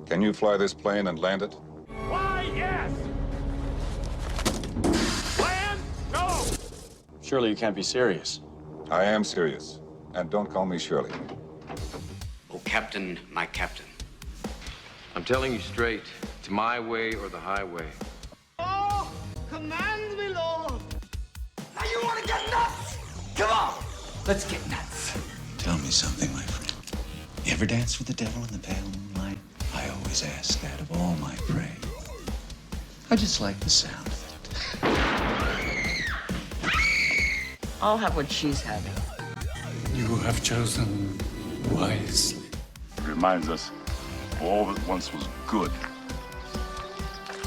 Can you fly this plane and land it? Why, yes! Land? No! Surely you can't be serious. I am serious. And don't call me Shirley. Oh, Captain, my captain. I'm telling you straight, it's my way or the highway. Oh, command me, Lord. Now you want to get nuts? Come on, let's get nuts. Tell me something, my friend. You ever dance with the devil in the pale moonlight? I always ask that of all my prey. I just like the sound of it. I'll have what she's having. You have chosen wisely. It reminds us of all that once was good.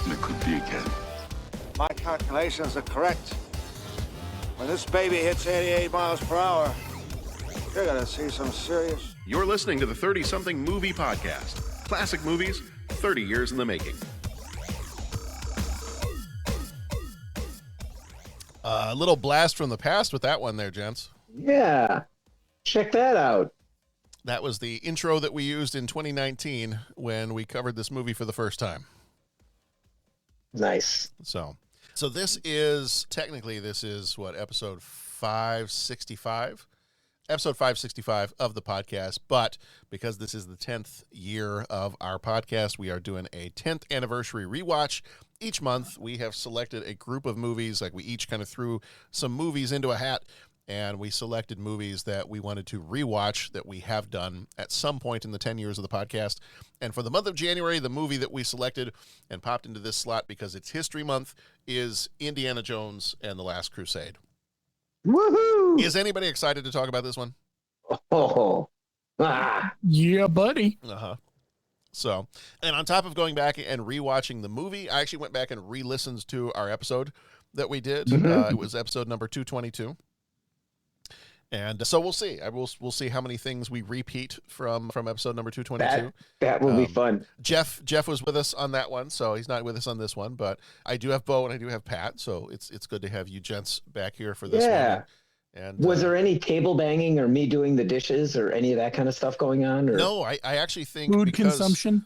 And it could be again. My calculations are correct. When this baby hits 88 miles per hour, you're gonna see some serious... You're listening to the 30-something movie podcast. Classic movies, 30 years in the making. A little blast from the past with that one there, gents. Yeah. Check that out. That was the intro that we used in 2019 when we covered this movie for the first time. Nice. So this is, technically, this is what, episode 565? Episode 565 of the podcast, but because this is the 10th year of our podcast, we are doing a 10th anniversary rewatch. Each month, we have selected a group of movies, like we each kind of threw some movies into a hat, and we selected movies that we wanted to rewatch that we have done at some point in the 10 years of the podcast. And for the month of January, the movie that we selected and popped into this slot because it's History Month is Indiana Jones and the Last Crusade. Woohoo! Is anybody excited to talk about this one? Oh, yeah, buddy. So, and on top of going back and rewatching the movie, I actually went back and re-listened to our episode that we did. It was episode number 222. And so we'll see. We'll see how many things we repeat from episode number 222. That will be fun. Jeff was with us on that one, so he's not with us on this one. But I do have Bo and I do have Pat, so it's good to have you gents back here for this one. And was there any table banging or me doing the dishes or any of that kind of stuff going on? Or? No, I actually think food consumption.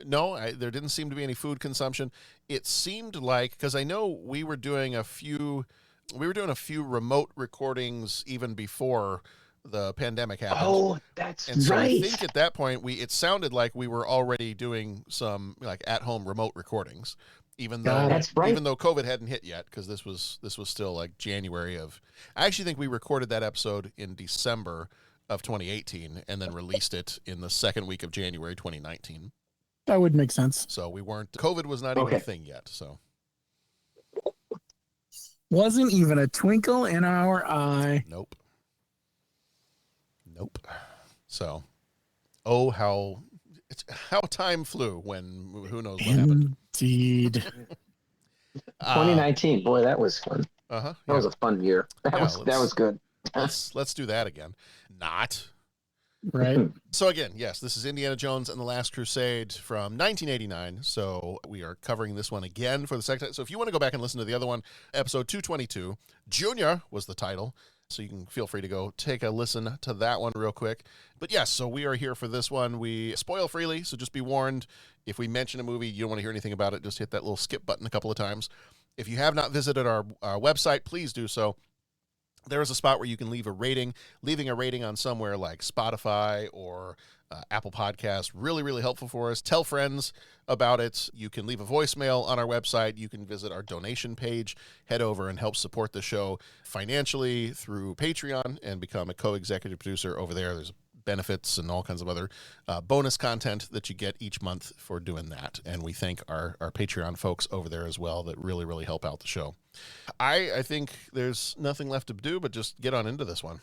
No, there didn't seem to be any food consumption. It seemed like, because I know we were doing a few remote recordings even before the pandemic happened. Oh, that's and so right. I think at that point it sounded like we were already doing some like at-home remote recordings, even though COVID hadn't hit yet, because this was still like January of. I actually think we recorded that episode in December of 2018 and then released it in the second week of January 2019. That would make sense. So we weren't. COVID was not even a thing yet. So. Wasn't even a twinkle in our eye. Nope. So, how time flew when who knows what happened. Indeed. 2019, boy, that was fun. That was a fun year. That was good. Let's do that again. Not. Right. So again, yes, this is Indiana Jones and the Last Crusade from 1989. So we are covering this one again for the second time. So if you want to go back and listen to the other one, episode 222, Junior was the title. So you can feel free to go take a listen to that one real quick. But yes, so we are here for this one. We spoil freely, so just be warned. If we mention a movie, you don't want to hear anything about it, just hit that little skip button a couple of times. If you have not visited our website, please do so. There is a spot where you can leave a rating. Leaving a rating on somewhere like Spotify or Apple Podcasts, really, really helpful for us. Tell friends about it. You can leave a voicemail on our website. You can visit our donation page. Head over and help support the show financially through Patreon and become a co-executive producer over there. There's benefits and all kinds of other bonus content that you get each month for doing that. And we thank our Patreon folks over there as well that really, really help out the show. I think there's nothing left to do but just get on into this one.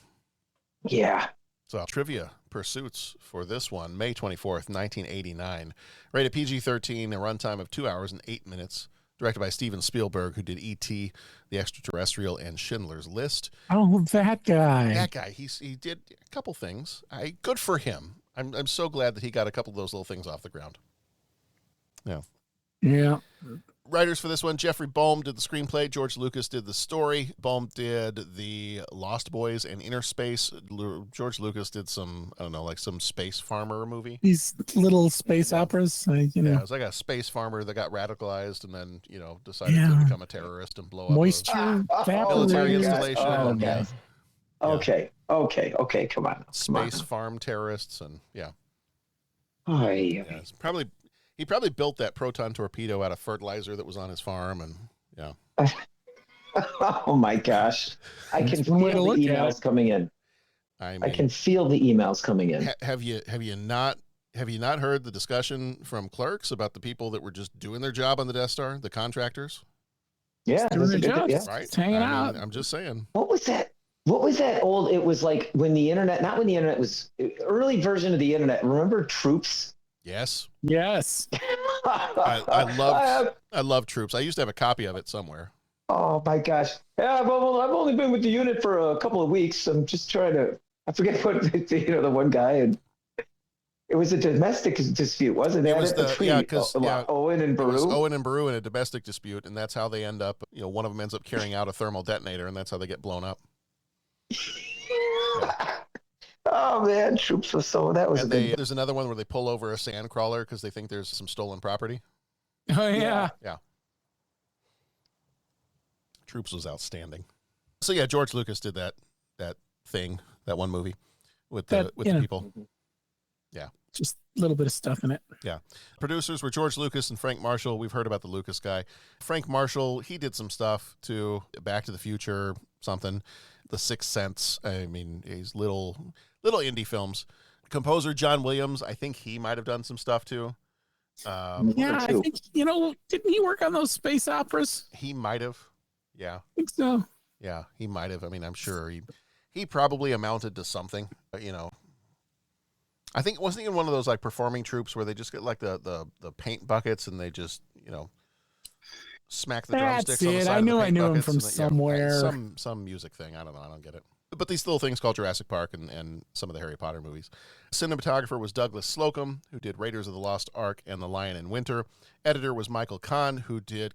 Yeah. So trivia pursuits for this one, May 24th, 1989. Rated PG-13, a runtime of 2 hours and 8 minutes. Directed by Steven Spielberg, who did E.T., The Extraterrestrial, and Schindler's List. Oh, that guy. That guy. He did a couple things. Good for him. I'm so glad that he got a couple of those little things off the ground. Yeah. Yeah. Writers for this one, Jeffrey Boehm did the screenplay. George Lucas did the story. Boehm did the Lost Boys and Inner Space. George Lucas did some, I don't know, like some space farmer movie. These little space operas, you know. Yeah, it was like a space farmer that got radicalized and then, decided to become a terrorist and blow up Moisture a military installation. Oh, okay. Okay, come on. Space farm terrorists and, yeah. Oh, It's probably... He probably built that proton torpedo out of fertilizer that was on his farm, and yeah. Oh my gosh! I can feel the emails coming in. I can feel the emails coming in. Have you not heard the discussion from Clerks about the people that were just doing their job on the Death Star, the contractors? Yeah, doing their job, right. Hanging out. I'm just saying. What was that? What was that old? It was like when the internet, not when the internet was early version of the internet. Remember Troops? Yes. I love Troops. I used to have a copy of it somewhere. Oh my gosh! Yeah, well, I've only been with the unit for a couple of weeks. I'm just trying to. I forget what the one guy, and it was a domestic dispute, wasn't it? It was Owen and Baru. It was Owen and Baru in a domestic dispute, and that's how they end up. One of them ends up carrying out a thermal detonator, and that's how they get blown up. Yeah. Oh man, Troops was that was. There's another one where they pull over a sand crawler because they think there's some stolen property. Oh yeah. Troops was outstanding. So yeah, George Lucas did that one movie with the people. Yeah, just a little bit of stuff in it. Yeah, producers were George Lucas and Frank Marshall. We've heard about the Lucas guy. Frank Marshall, he did some stuff to Back to the Future, something, The Sixth Sense. I mean, he's little indie films. Composer John Williams, I think he might have done some stuff too. I think didn't he work on those space operas? He might have. Yeah, I think so. Yeah, he might have. I mean, I'm sure he probably amounted to something. I think it wasn't even one of those like performing troops where they just get like the paint buckets and they just smack the drumsticks on the side I of the knew paint him buckets from somewhere. Some music thing. I don't know. I don't get it. But these little things called Jurassic Park and some of the Harry Potter movies. Cinematographer was Douglas Slocum, who did Raiders of the Lost Ark and The Lion in Winter. Editor was Michael Kahn, who did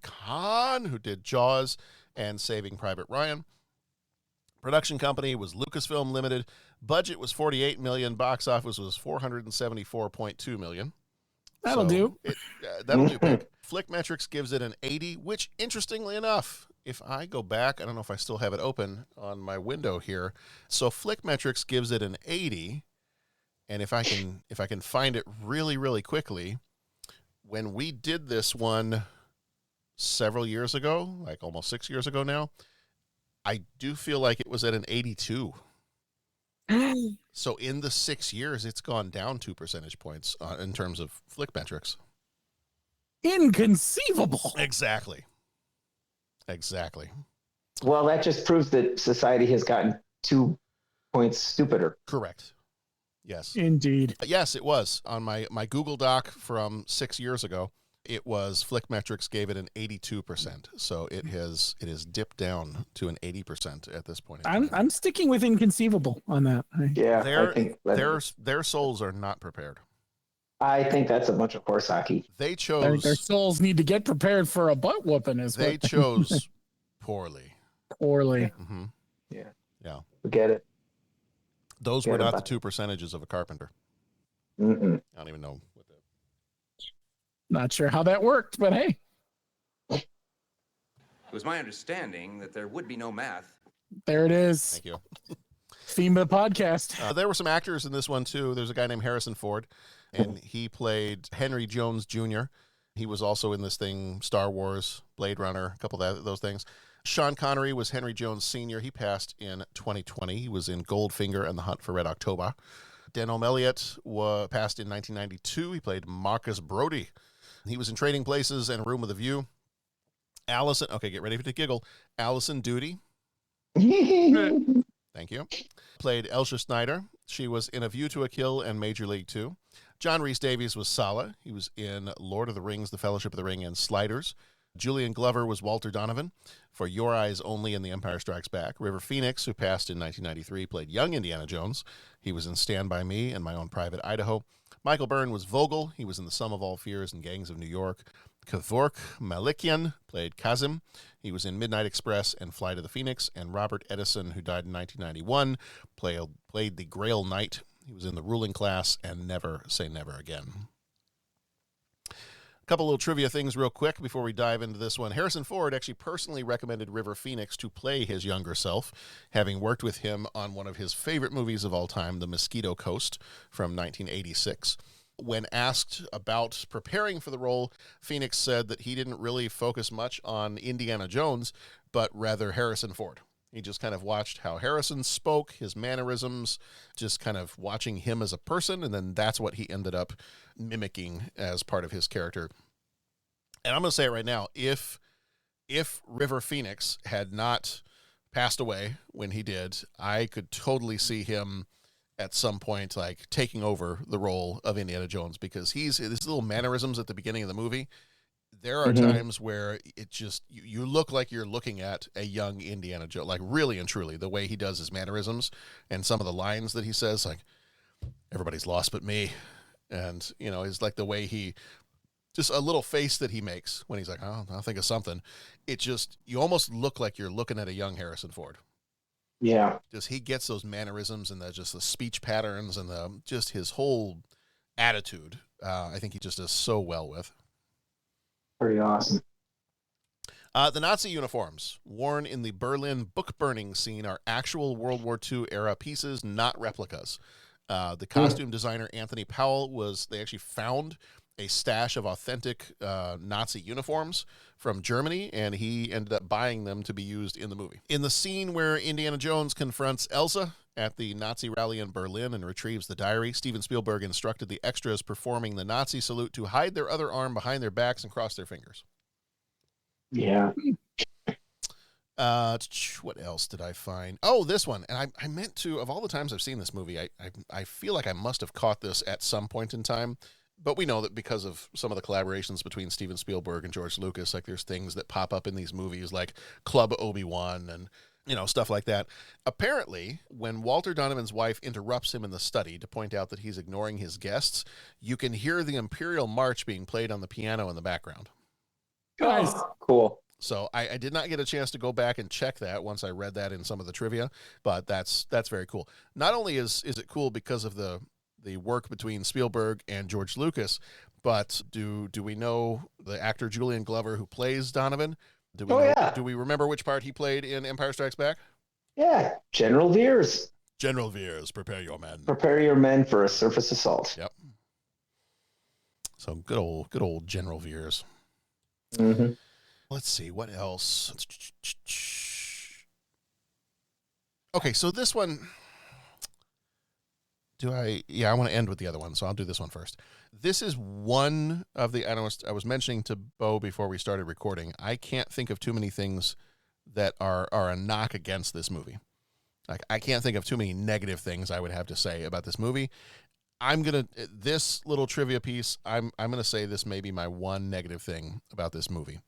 Jaws and Saving Private Ryan. Production company was Lucasfilm Limited. Budget was $48 million. Box office was $474.2 million. That'll do. That'll do big. Flickmetrics gives it an 80, which, interestingly enough, if I go back, I don't know if I still have it open on my window here. So Flickmetrics gives it an 80, and if I can find it really, really quickly, when we did this one several years ago, like almost 6 years ago now, I do feel like it was at an 82. So in the 6 years, it's gone down 2 percentage points in terms of Flickmetrics. Inconceivable. Exactly. Well, that just proves that society has gotten 2 points stupider. Correct. Yes. Indeed. Yes, it was. On my Google Doc from 6 years ago, it was Flickmetrics gave it an 82%. So it has dipped down to an 80% at this point. I'm sticking with inconceivable on that. Yeah. Their souls are not prepared. I think that's a bunch of horse hockey. They chose their souls need to get prepared for a butt whooping. They chose poorly. Mm-hmm. Yeah. Forget it. Those were not the 2 percentages of a carpenter. Mm-mm. I don't even know what that. Not sure how that worked, but hey. It was my understanding that there would be no math. There it is. Thank you. Theme of the podcast. There were some actors in this one too. There's a guy named Harrison Ford, and he played Henry Jones Jr. He was also in this thing, Star Wars, Blade Runner, a couple of those things. Sean Connery was Henry Jones Sr. He passed in 2020. He was in Goldfinger and The Hunt for Red October. Denholm Elliott passed in 1992. He played Marcus Brody. He was in Trading Places and Room with a View. Allison, okay, get ready to giggle. Allison Doody. Thank you. Played Elsa Snyder. She was in A View to a Kill and Major League 2. John Rhys Davies was Sala. He was in Lord of the Rings, The Fellowship of the Ring, and Sliders. Julian Glover was Walter Donovan for Your Eyes Only and The Empire Strikes Back. River Phoenix, who passed in 1993, played young Indiana Jones. He was in Stand By Me and My Own Private Idaho. Michael Byrne was Vogel. He was in The Sum of All Fears and Gangs of New York. Kevork Malikian played Kazim. He was in Midnight Express and Flight of the Phoenix. And Robert Edison, who died in 1991, played the Grail Knight. He was in The Ruling Class and Never Say Never Again. A couple little trivia things real quick before we dive into this one. Harrison Ford actually personally recommended River Phoenix to play his younger self, having worked with him on one of his favorite movies of all time, The Mosquito Coast from 1986. When asked about preparing for the role, Phoenix said that he didn't really focus much on Indiana Jones, but rather Harrison Ford. He just kind of watched how Harrison spoke, his mannerisms, just kind of watching him as a person, and then that's what he ended up mimicking as part of his character. And I'm going to say it right now, if River Phoenix had not passed away when he did, I could totally see him at some point like taking over the role of Indiana Jones, because his little mannerisms at the beginning of the movie, there are times where it just, you look like you're looking at a young Indiana Jones, like really and truly, the way he does his mannerisms and some of the lines that he says, like, everybody's lost but me. And, you know, it's like the way he, just a little face that he makes when he's like, oh, I'll think of something. It just, you almost look like you're looking at a young Harrison Ford. Yeah. Just, he gets those mannerisms and just the speech patterns and just his whole attitude. I think he just does so well with. Pretty awesome. The Nazi uniforms worn in the Berlin book burning scene are actual World War II era pieces, not replicas. The costume designer Anthony Powell they actually found a stash of authentic Nazi uniforms from Germany, and he ended up buying them to be used in the movie. In the scene where Indiana Jones confronts Elsa at the Nazi rally in Berlin and retrieves the diary, Steven Spielberg instructed the extras performing the Nazi salute to hide their other arm behind their backs and cross their fingers. Yeah. What else did I find? Oh, this one. And I meant to, of all the times I've seen this movie, I feel like I must have caught this at some point in time. But we know that because of some of the collaborations between Steven Spielberg and George Lucas, like there's things that pop up in these movies like Club Obi-Wan and, you know, stuff like that. Apparently, when Walter Donovan's wife interrupts him in the study to point out that he's ignoring his guests, you can hear the Imperial March being played on the piano in the background. Nice. Cool. So I did not get a chance to go back and check that once I read that in some of the trivia, but that's very cool. Not only is it cool because of the work between Spielberg and George Lucas, but do we know the actor Julian Glover who plays Donovan? Do we remember which part he played in Empire Strikes Back? Yeah, General Veers. General Veers, prepare your men. Prepare your men for a surface assault. Yep. So good old General Veers. Mm-hmm. Let's see, what else? Okay, so this one, I want to end with the other one, so I'll do this one first. This is one of the, I was mentioning to Bo before we started recording, I can't think of too many things that are a knock against this movie. Like, I can't think of too many negative things I would have to say about this movie. This little trivia piece, I'm going to say this may be my one negative thing about this movie.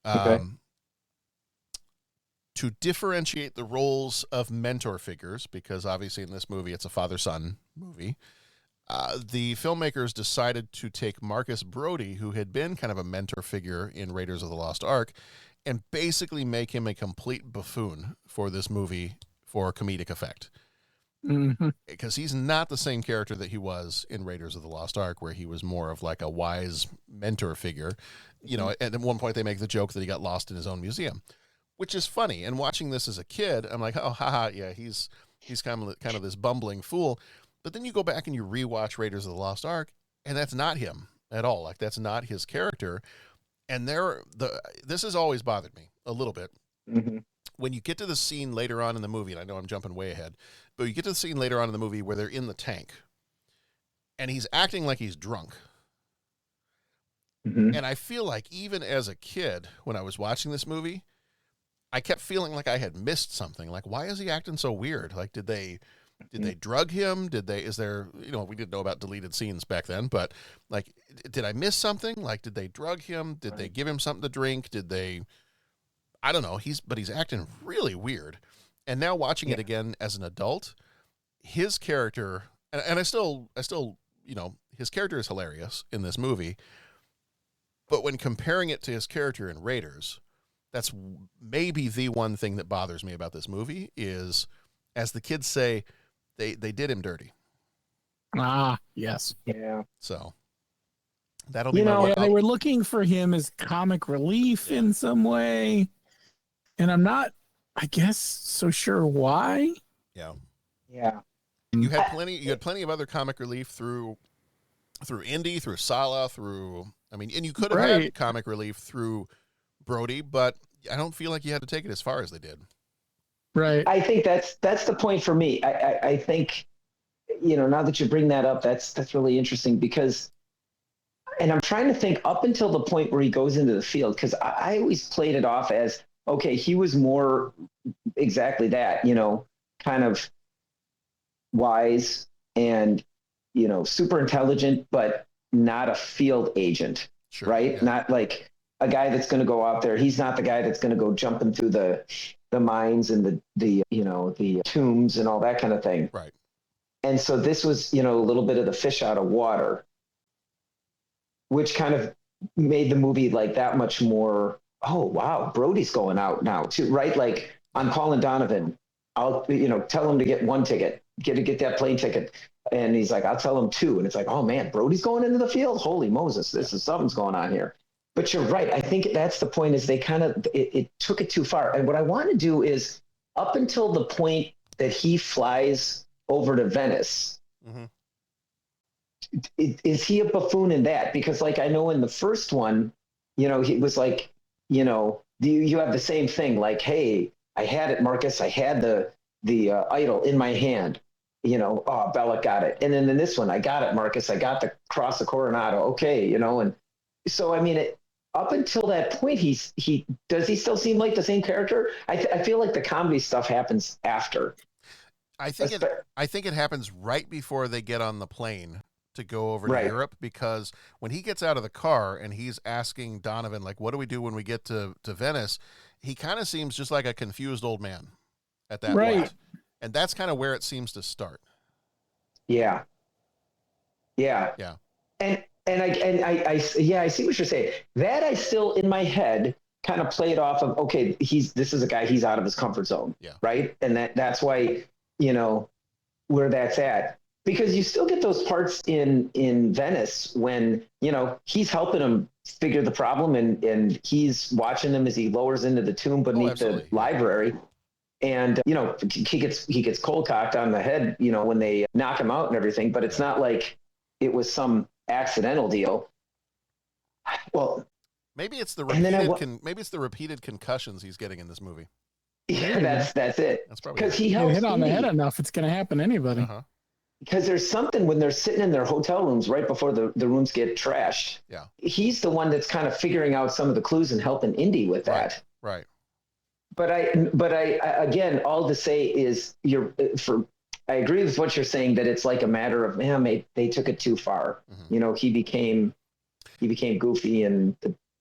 Okay. To differentiate the roles of mentor figures, because obviously in this movie it's a father-son movie, the filmmakers decided to take Marcus Brody, who had been kind of a mentor figure in Raiders of the Lost Ark, and basically make him a complete buffoon for this movie for comedic effect. Mm-hmm. Because he's not the same character that he was in Raiders of the Lost Ark, where he was more of like a wise mentor figure. You know, and at one point they make the joke that he got lost in his own museum, which is funny. And watching this as a kid, I'm like, oh, haha, yeah, he's kind of this bumbling fool. But then you go back and you rewatch Raiders of the Lost Ark, and that's not him at all. Like, that's not his character. And this has always bothered me a little bit. Mm-hmm. When you get to the scene later on in the movie, and I know I'm jumping way ahead, but you get to the scene later on in the movie where they're in the tank, and he's acting like he's drunk. Mm-hmm. And I feel like even as a kid, when I was watching this movie, I kept feeling like I had missed something. Like, why is he acting so weird? Like, did they drug him? we didn't know about deleted scenes back then, but like, did I miss something? Like, did they drug him? Did they give him something to drink? I don't know. He's acting really weird. And now watching it again as an adult, his character, and I still his character is hilarious in this movie, but when comparing it to his character in Raiders, that's maybe the one thing that bothers me about this movie is, as the kids say, they did him dirty. Ah, yes. Yeah. So that'll be my they were looking for him as comic relief in some way, and I'm not, I guess, so sure why. Yeah. Yeah. You had plenty of other comic relief through Indy, through Sala, and you could have had comic relief through Brody, but I don't feel like you had to take it as far as they did. Right. I think that's the point for me. I think, now that you bring that up, that's really interesting because, and I'm trying to think up until the point where he goes into the field, because I always played it off as, okay, he was more exactly that, kind of wise and, super intelligent, but not a field agent, sure, right? Yeah. Not like a guy that's going to go out there. He's not the guy that's going to go jumping through the mines and the tombs and all that kind of thing. Right. And so this was, a little bit of the fish out of water, which kind of made the movie like that much more, oh, wow, Brody's going out now too, right? Like, I'm calling Donovan. I'll, tell him to get one ticket, get that plane ticket. And he's like, I'll tell him two. And it's like, oh man, Brody's going into the field. Holy Moses, something's going on here. But you're right. I think that's the point, is they kind of, it took it too far. And what I want to do is, up until the point that he flies over to Venice, mm-hmm. Is he a buffoon in that? Because like, I know in the first one, he was like, you have the same thing. Like, hey, I had it, Marcus. I had the idol in my hand. Oh, Bellic got it. And then in this one, I got it, Marcus. I got the Cross of Coronado. Okay, and so I mean, up until that point, he does he still seem like the same character? I feel like the comedy stuff happens after. I think it happens right before they get on the plane to go over to Europe, because when he gets out of the car and he's asking Donovan, like, what do we do when we get to Venice? He kind of seems just like a confused old man at that point. And that's kind of where it seems to start. Yeah. Yeah. Yeah. And I see what you're saying. That I still in my head kind of played off of, okay, this is a guy, he's out of his comfort zone. Yeah. Right. And that's why, where that's at, because you still get those parts in Venice when, he's helping him figure the problem and he's watching them as he lowers into the tomb beneath the library. And, he gets cold cocked on the head, when they knock him out and everything, but it's not like it was some accidental deal. Well, maybe it's the repeated concussions he's getting in this movie. Yeah, that's it. That's probably because he helps hit on the Indy. head enough, it's going to happen to anybody. Uh-huh. Because there's something when they're sitting in their hotel rooms right before the rooms get trashed. Yeah, he's the one that's kind of figuring out some of the clues and helping Indy with that. Right. But I again, all to say is I agree with what you're saying, that it's like a matter of, man, they took it too far. Mm-hmm. He became goofy and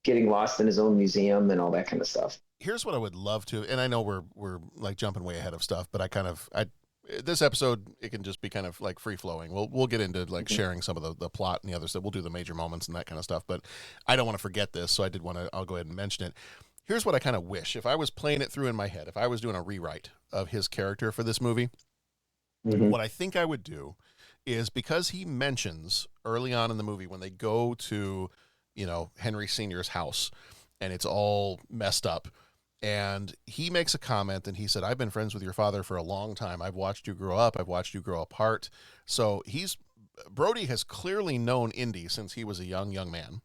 getting lost in his own museum and all that kind of stuff. Here's what I would love to, and I know we're like jumping way ahead of stuff, but this episode, it can just be kind of like free flowing. We'll get into like sharing some of the plot and the other stuff. We'll do the major moments and that kind of stuff, but I don't want to forget this. So I'll go ahead and mention it. Here's what I kind of wish, if I was playing it through in my head, if I was doing a rewrite of his character for this movie, what I think I would do is, because he mentions early on in the movie when they go to, Henry Sr.'s house and it's all messed up, and he makes a comment and he said, I've been friends with your father for a long time. I've watched you grow up. I've watched you grow apart. So Brody has clearly known Indy since he was a young man.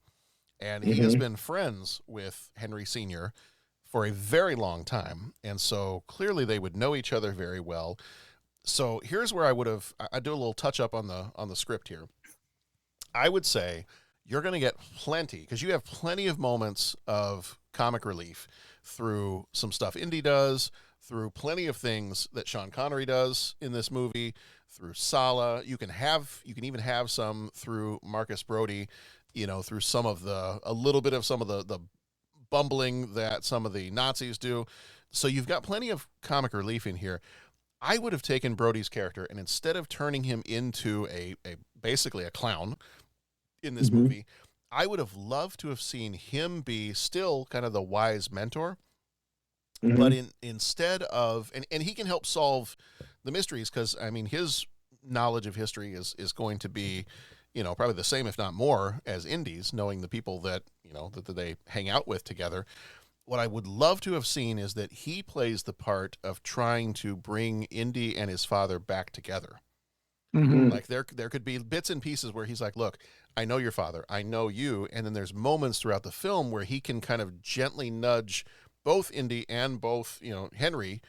And he has been friends with Henry Sr. for a very long time. And so clearly they would know each other very well. So here's where I'd do a little touch up on the script here. I would say you're going to get plenty, because you have plenty of moments of comic relief through some stuff Indy does, through plenty of things that Sean Connery does in this movie, through Sala. You can even have some through Marcus Brody, through a little bit of some of the bumbling that some of the Nazis do. So you've got plenty of comic relief in here. I would have taken Brody's character, and instead of turning him into a basically a clown in this movie. I would have loved to have seen him be still kind of the wise mentor, but instead of, and he can help solve the mysteries, because I mean his knowledge of history is going to be, you know, probably the same if not more as Indy's, knowing the people that, you know, that they hang out with together. What I would love to have seen is that he plays the part of trying to bring Indy and his father back together. Like there could be bits and pieces where he's like, look, I know your father, I know you. And then there's moments throughout the film where he can kind of gently nudge both Indy and both, you know, Henry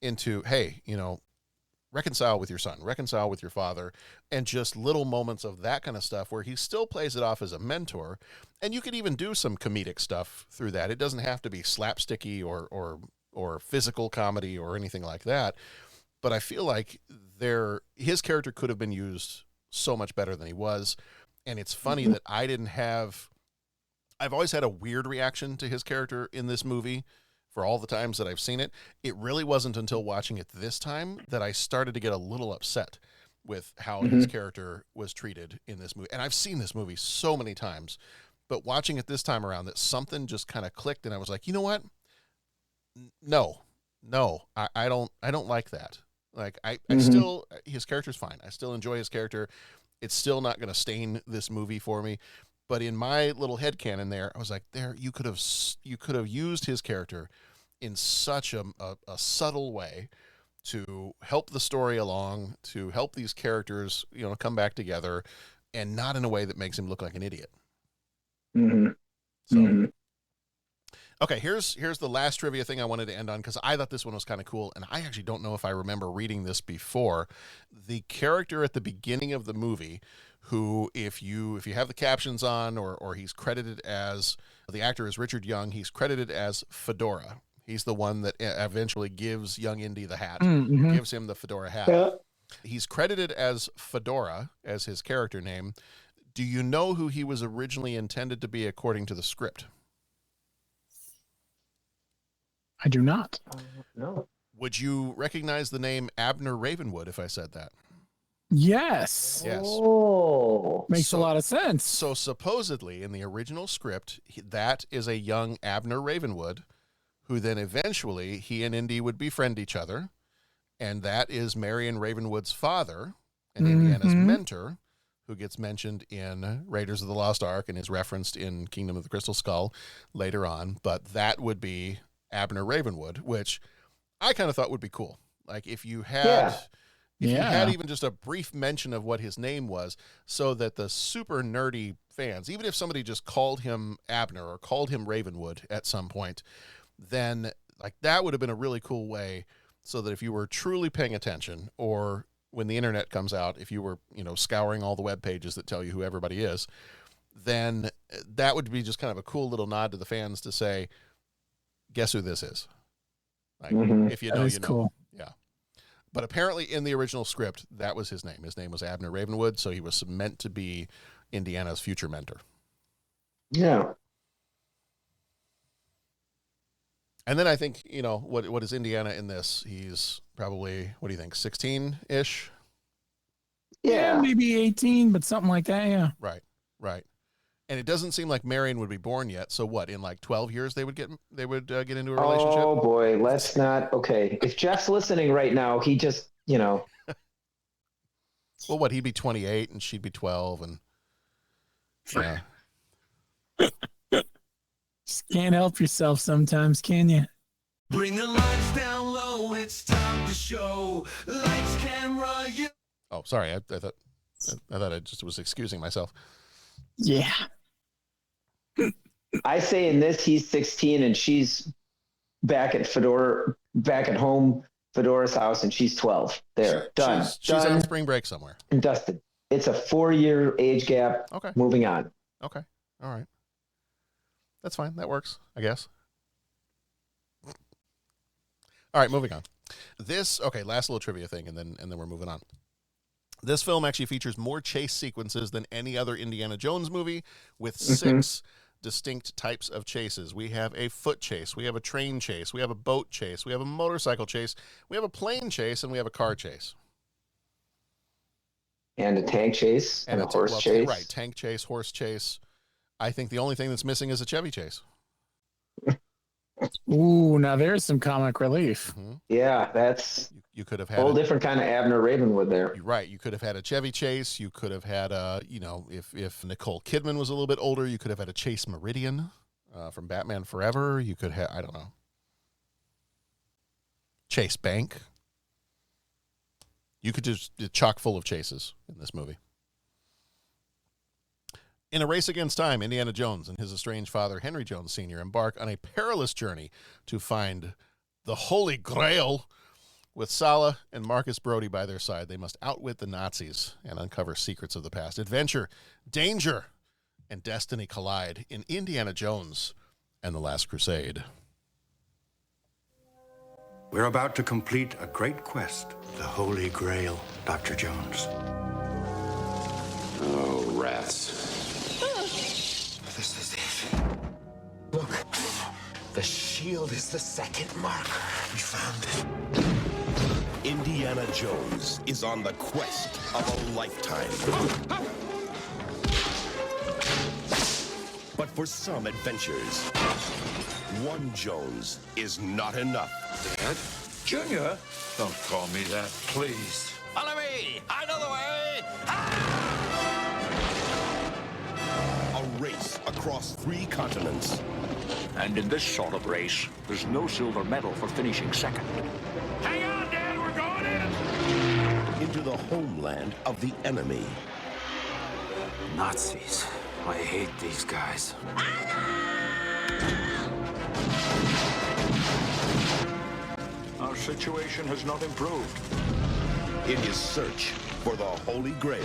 into, hey, you know, reconcile with your son, reconcile with your father, and just little moments of that kind of stuff where he still plays it off as a mentor. And you could even do some comedic stuff through that. It doesn't have to be slapsticky or physical comedy or anything like that. But I feel like his character could have been used so much better than he was. And it's funny that I've always had a weird reaction to his character in this movie for all the times that I've seen it. It really wasn't until watching it this time that I started to get a little upset with how his character was treated in this movie. And I've seen this movie so many times, but watching it this time around, that something just kind of clicked, and I was like, you know what? No, I don't like that. Like I still, his character's fine. I still enjoy his character. It's still not going to stain this movie for me. But in my little headcanon there, I was like, you could have used his character in such a subtle way to help the story along, to help these characters, you know, come back together, and not in a way that makes him look like an idiot. So, okay, here's the last trivia thing I wanted to end on, because I thought this one was kind of cool, and I actually don't know if I remember reading this before. The character at the beginning of the movie, who, if you have the captions on, or he's credited as, the actor is Richard Young, he's credited as Fedora. He's the one that eventually gives young Indy the hat, gives him the fedora hat. Yeah. He's credited as Fedora as his character name. Do you know who he was originally intended to be according to the script? I do not. No. Would you recognize the name Abner Ravenwood if I said that? Yes. Yes. Oh. Makes a lot of sense. So supposedly in the original script, that is a young Abner Ravenwood, who then eventually he and Indy would befriend each other. And that is Marion Ravenwood's father and Indiana's mentor, who gets mentioned in Raiders of the Lost Ark and is referenced in Kingdom of the Crystal Skull later on. But that would be Abner Ravenwood, which I kind of thought would be cool. Like if you had... If you had even just a brief mention of what his name was, so that the super nerdy fans, even if somebody just called him Abner or called him Ravenwood at some point, then like that would have been a really cool way, so that if you were truly paying attention, or when the internet comes out, if you were, you know, scouring all the web pages that tell you who everybody is, then that would be just kind of a cool little nod to the fans to say, guess who this is? Like, if you know, you know. Cool. Yeah. But apparently in the original script, that was his name. His name was Abner Ravenwood, so he was meant to be Indiana's future mentor. Yeah. And then I think, you know, what is Indiana in this? He's probably, what do you think, 16-ish? Yeah, maybe 18, but something like that, yeah. Right. And it doesn't seem like Marion would be born yet. So what, in like 12 years they would get into a relationship? Oh boy, let's not. Okay, if Jeff's listening right now, he just, you know. Well, what, he'd be 28 and she'd be 12, and yeah. Just can't help yourself sometimes, can you? Bring the lights down low, it's time to show. Lights, camera, you. Oh, sorry, I thought I just was excusing myself. Yeah. I say in this, he's 16 and she's back at home, Fedora's house, and she's 12. There, done. She's on spring break somewhere. And dusted. It's a 4-year age gap. Okay. Moving on. Okay. All right. That's fine. That works, I guess. All right, moving on. Last little trivia thing, and then we're moving on. This film actually features more chase sequences than any other Indiana Jones movie, with 6 distinct types of chases. We have a foot chase, we have a train chase, we have a boat chase, we have a motorcycle chase, we have a plane chase, and we have a car chase. And a tank chase and a horse chase. Right, tank chase, horse chase. I think the only thing that's missing is a Chevy chase. Ooh, now there's some comic relief. Mm-hmm. Yeah, that's you could have had a whole different kind of Abner Ravenwood there. You're right. You could have had a Chevy chase. You could have had a, if Nicole Kidman was a little bit older, you could have had a Chase Meridian from Batman Forever. You could have, I don't know, Chase Bank. You could just chock full of chases in this movie. In a race against time, Indiana Jones and his estranged father, Henry Jones Sr., embark on a perilous journey to find the Holy Grail. With Sala and Marcus Brody by their side, they must outwit the Nazis and uncover secrets of the past. Adventure, danger, and destiny collide in Indiana Jones and the Last Crusade. We're about to complete a great quest, the Holy Grail, Dr. Jones. Oh, rats. This is it. Look, the shield is the second marker. We found it. Indiana Jones is on the quest of a lifetime. But for some adventures, one Jones is not enough. Dad? Junior? Don't call me that, please. Follow me! I know the way! A race across 3 continents. And in this sort of race, there's no silver medal for finishing second. Hang on, Dad, we're going in! Into the homeland of the enemy. Nazis. I hate these guys. Our situation has not improved. In his search for the Holy Grail.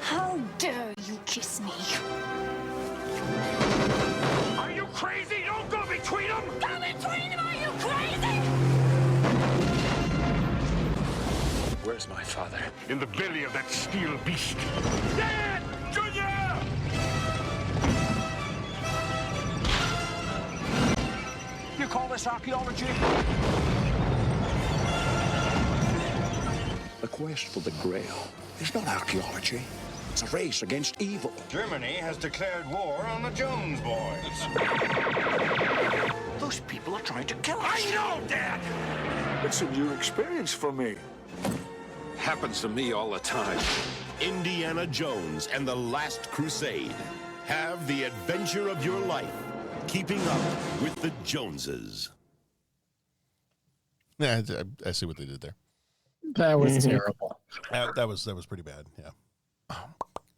How dare you kiss me? Are you crazy? Don't go between them! Go between them, are you crazy? Where's my father? In the belly of that steel beast. Dad! Junior! You call this archaeology? The quest for the Grail is not archaeology. It's a race against evil. Germany has declared war on the Jones boys. Those people are trying to kill us. I know, Dad! It's a new experience for me. Happens to me all the time. Indiana Jones and the Last Crusade. Have the adventure of your life, keeping up with the Joneses. Yeah, I see what they did there. That was terrible. That was pretty bad. Yeah.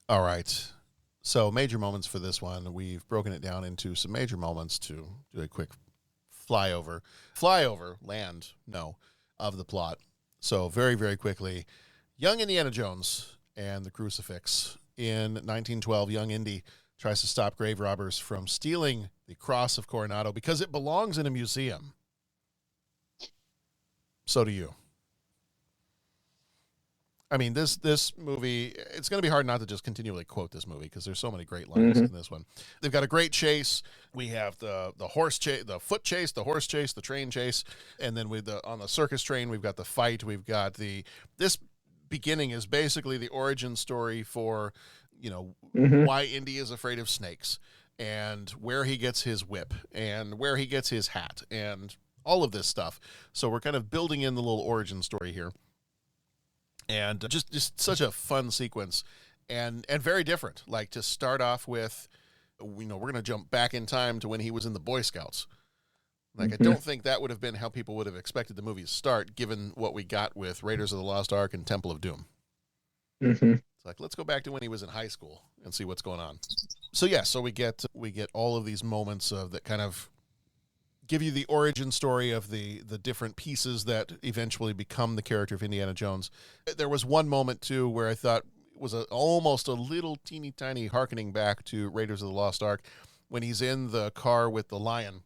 All right. So major moments for this one. We've broken it down into some major moments to do a quick land of the plot. So very, very quickly, young Indiana Jones and the crucifix. In 1912, young Indy tries to stop grave robbers from stealing the Cross of Coronado because it belongs in a museum. So do you. I mean, this movie, it's going to be hard not to just continually quote this movie because there's so many great lines in this one. They've got a great chase. We have the horse chase, the foot chase, the horse chase, the train chase, and then on the circus train, we've got the fight. We've got this beginning is basically the origin story for, why Indy is afraid of snakes and where he gets his whip and where he gets his hat and all of this stuff. So we're kind of building in the little origin story here. And just such a fun sequence and very different. Like to start off with, we're going to jump back in time to when he was in the Boy Scouts. Like, I don't think that would have been how people would have expected the movie to start, given what we got with Raiders of the Lost Ark and Temple of Doom. It's like, let's go back to when he was in high school and see what's going on. So yeah, so we get all of these moments of that kind of give you the origin story of the different pieces that eventually become the character of Indiana Jones. There was one moment, too, where I thought was almost a little teeny tiny hearkening back to Raiders of the Lost Ark when he's in the car with the lion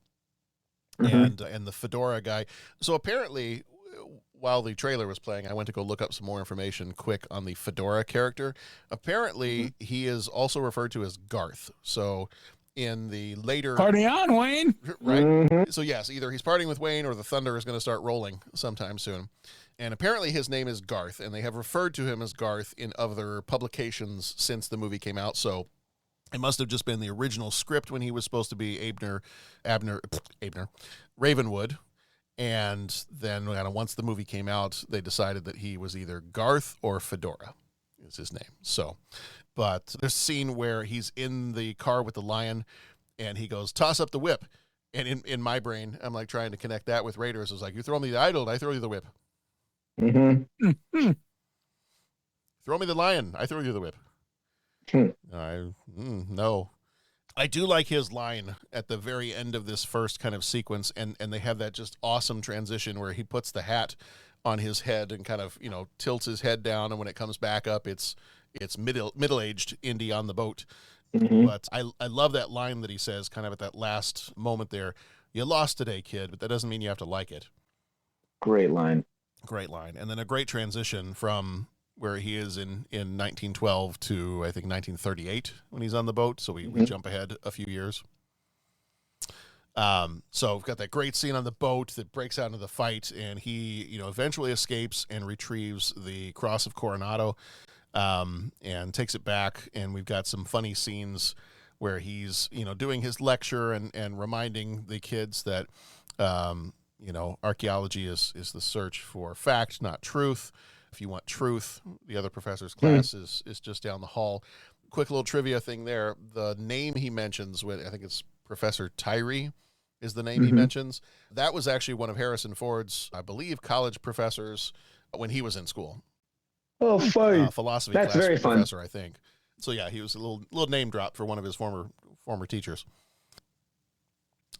and the fedora guy. So apparently, while the trailer was playing, I went to go look up some more information quick on the fedora character. Apparently, he is also referred to as Garth. So in the later party on, Wayne, right? So yes, either he's partying with Wayne or the thunder is going to start rolling sometime soon. And apparently his name is Garth, and they have referred to him as Garth in other publications since the movie came out. So it must have just been the original script when he was supposed to be Ravenwood. And then once the movie came out, they decided that he was either Garth or Fedora is his name. So, but there's a scene where he's in the car with the lion and he goes, "Toss up the whip." And in my brain, I'm like trying to connect that with Raiders. I was like, "You throw me the idol, I throw you the whip." Mm-hmm. Throw me the lion, I throw you the whip. No. I do like his line at the very end of this first kind of sequence, and they have that just awesome transition where he puts the hat on his head and kind of, tilts his head down, and when it comes back up, it's middle-aged Indy on the boat. Mm-hmm. But I love that line that he says kind of at that last moment there. "You lost today, kid, but that doesn't mean you have to like it." Great line. Great line. And then a great transition from where he is in 1912 to, I think, 1938 when he's on the boat. So we jump ahead a few years. So we've got that great scene on the boat that breaks out into the fight, and he, eventually escapes and retrieves the Cross of Coronado, and takes it back. And we've got some funny scenes where he's, doing his lecture and reminding the kids that, archaeology is the search for fact, not truth. If you want truth, the other professor's class is just down the hall. Quick little trivia thing there. The name he mentions, I think it's Professor Tyree is the name he mentions. That was actually one of Harrison Ford's, I believe, college professors when he was in school. Oh, fun. Philosophy That's class very fun. professor, I think. So yeah, he was a little name drop for one of his former teachers.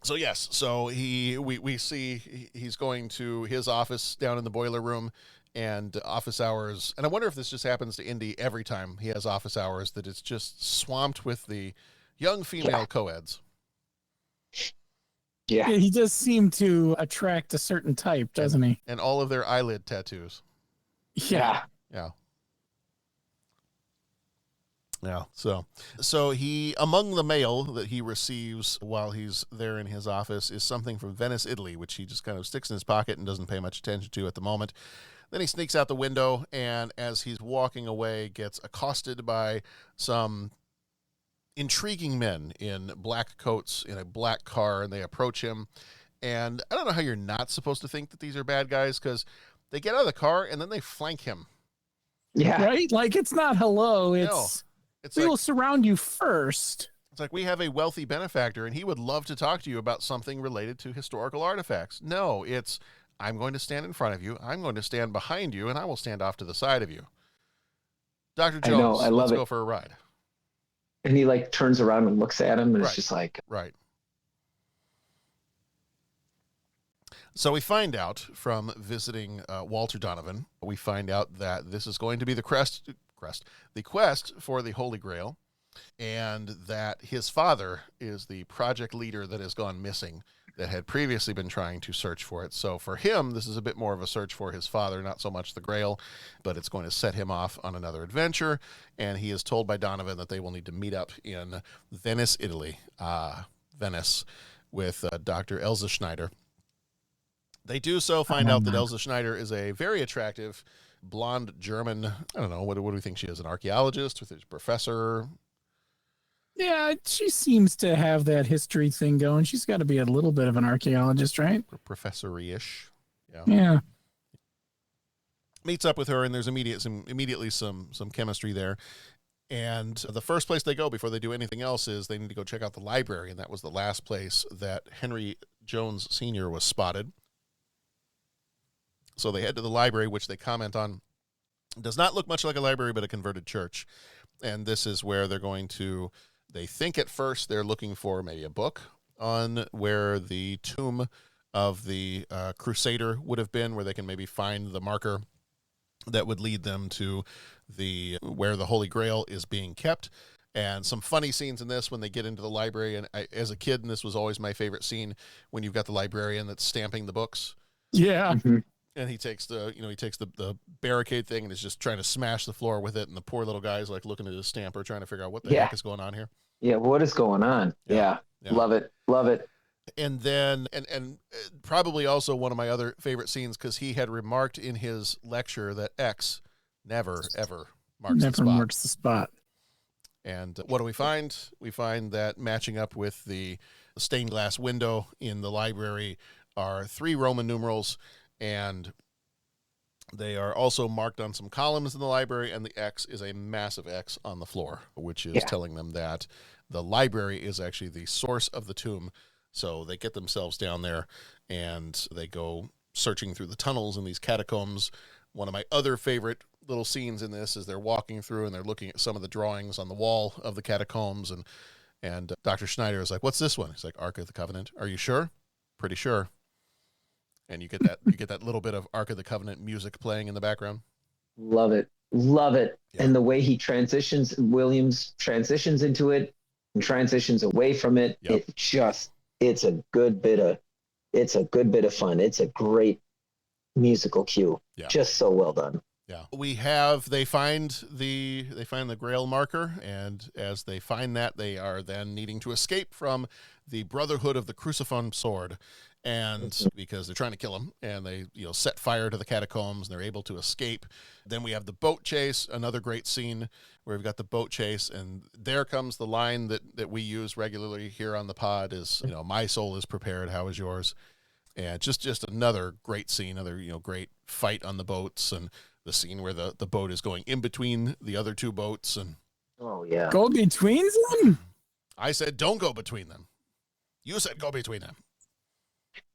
So yes, so we see he's going to his office down in the boiler room, and office hours. And I wonder if this just happens to Indy every time he has office hours, that it's just swamped with the young female co-eds. Yeah. He does seem to attract a certain type, doesn't he? And all of their eyelid tattoos. Yeah. Yeah. Yeah. So he, among the mail that he receives while he's there in his office, is something from Venice, Italy, which he just kind of sticks in his pocket and doesn't pay much attention to at the moment. Then he sneaks out the window, and as he's walking away, gets accosted by some intriguing men in black coats in a black car, and they approach him. And I don't know how you're not supposed to think that these are bad guys, because they get out of the car and then they flank him. Yeah. Right? Like, it's not hello. It's we will surround you first. It's like, we have a wealthy benefactor, and he would love to talk to you about something related to historical artifacts. No, it's, I'm going to stand in front of you, I'm going to stand behind you, and I will stand off to the side of you. Dr. Jones, let's go for a ride. And he turns around and looks at him, and it's just like... Right. So we find out from visiting Walter Donovan, we find out that this is going to be the quest for the Holy Grail, and that his father is the project leader that has gone missing, that had previously been trying to search for it. So for him, this is a bit more of a search for his father, not so much the Grail, but it's going to set him off on another adventure. And he is told by Donovan that they will need to meet up in Venice, Italy, Venice, with Dr. Elsa Schneider. They do so, find out that Elsa Schneider is a very attractive blonde German, I don't know, what do we think she is, an archaeologist with a professor? Yeah, she seems to have that history thing going. She's got to be a little bit of an archaeologist, right? Professor-ish. Yeah. Meets up with her, and there's immediately some chemistry there. And the first place they go before they do anything else is they need to go check out the library, and that was the last place that Henry Jones Sr. was spotted. So they head to the library, which they comment on does not look much like a library, but a converted church. And this is where they're going to, they think at first they're looking for maybe a book on where the tomb of the Crusader would have been, where they can maybe find the marker that would lead them to where the Holy Grail is being kept. And some funny scenes in this when they get into the library. And as a kid, and this was always my favorite scene, when you've got the librarian that's stamping the books. Yeah. Mm-hmm. And he takes the barricade thing and is just trying to smash the floor with it. And the poor little guy's looking at his stamper, trying to figure out what the heck is going on here. Yeah, what is going on? Yeah. Love it. Love it. And then, and probably also one of my other favorite scenes, because he had remarked in his lecture that X never, ever marks the spot. And what do we find? We find that matching up with the stained glass window in the library are 3 Roman numerals, and they are also marked on some columns in the library, and the X is a massive X on the floor, which is telling them that the library is actually the source of the tomb. So they get themselves down there, and they go searching through the tunnels in these catacombs. One of my other favorite little scenes in this is they're walking through and they're looking at some of the drawings on the wall of the catacombs, and Dr. Schneider is like, "What's this one?" He's like, "Ark of the Covenant." "Are you sure?" "Pretty sure." And you get that little bit of Ark of the Covenant music playing in the background. Love it. Yeah. And the way Williams transitions into it and transitions away from it, it's a good bit of fun. It's a great musical cue. Yeah. Just so well done. Yeah. They find the Grail marker, and as they find that, they are then needing to escape from the Brotherhood of the Cruciform Sword, and because they're trying to kill him, and they set fire to the catacombs, and they're able to escape. Then we have the boat chase, another great scene where we've got the boat chase, and there comes the line that we use regularly here on the pod is, "My soul is prepared, how is yours?" And just another great scene, another great fight on the boats, and the scene where the boat is going in between the other 2 boats. And go between them? I said don't go between them. You said go between them.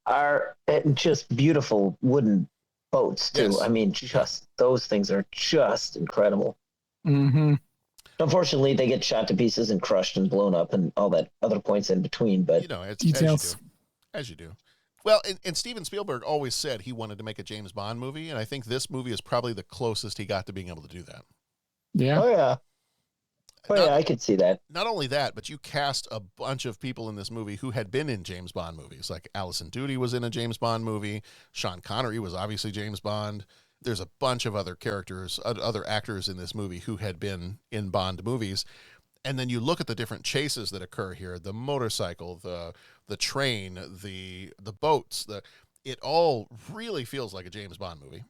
Are just beautiful wooden boats too. Yes. I mean, just those things are just incredible. Mm-hmm. Unfortunately, they get shot to pieces and crushed and blown up and all that other points in between. But it's details. As you do. Well, and Steven Spielberg always said he wanted to make a James Bond movie, and I think this movie is probably the closest he got to being able to do that. Yeah. Oh, yeah. I could see that. Not only that, but you cast a bunch of people in this movie who had been in James Bond movies. Like Alison Doody was in a James Bond movie. Sean Connery was obviously James Bond. There's a bunch of other characters, other actors in this movie who had been in Bond movies. And then you look at the different chases that occur here, the motorcycle, the train, the boats, it all really feels like a James Bond movie.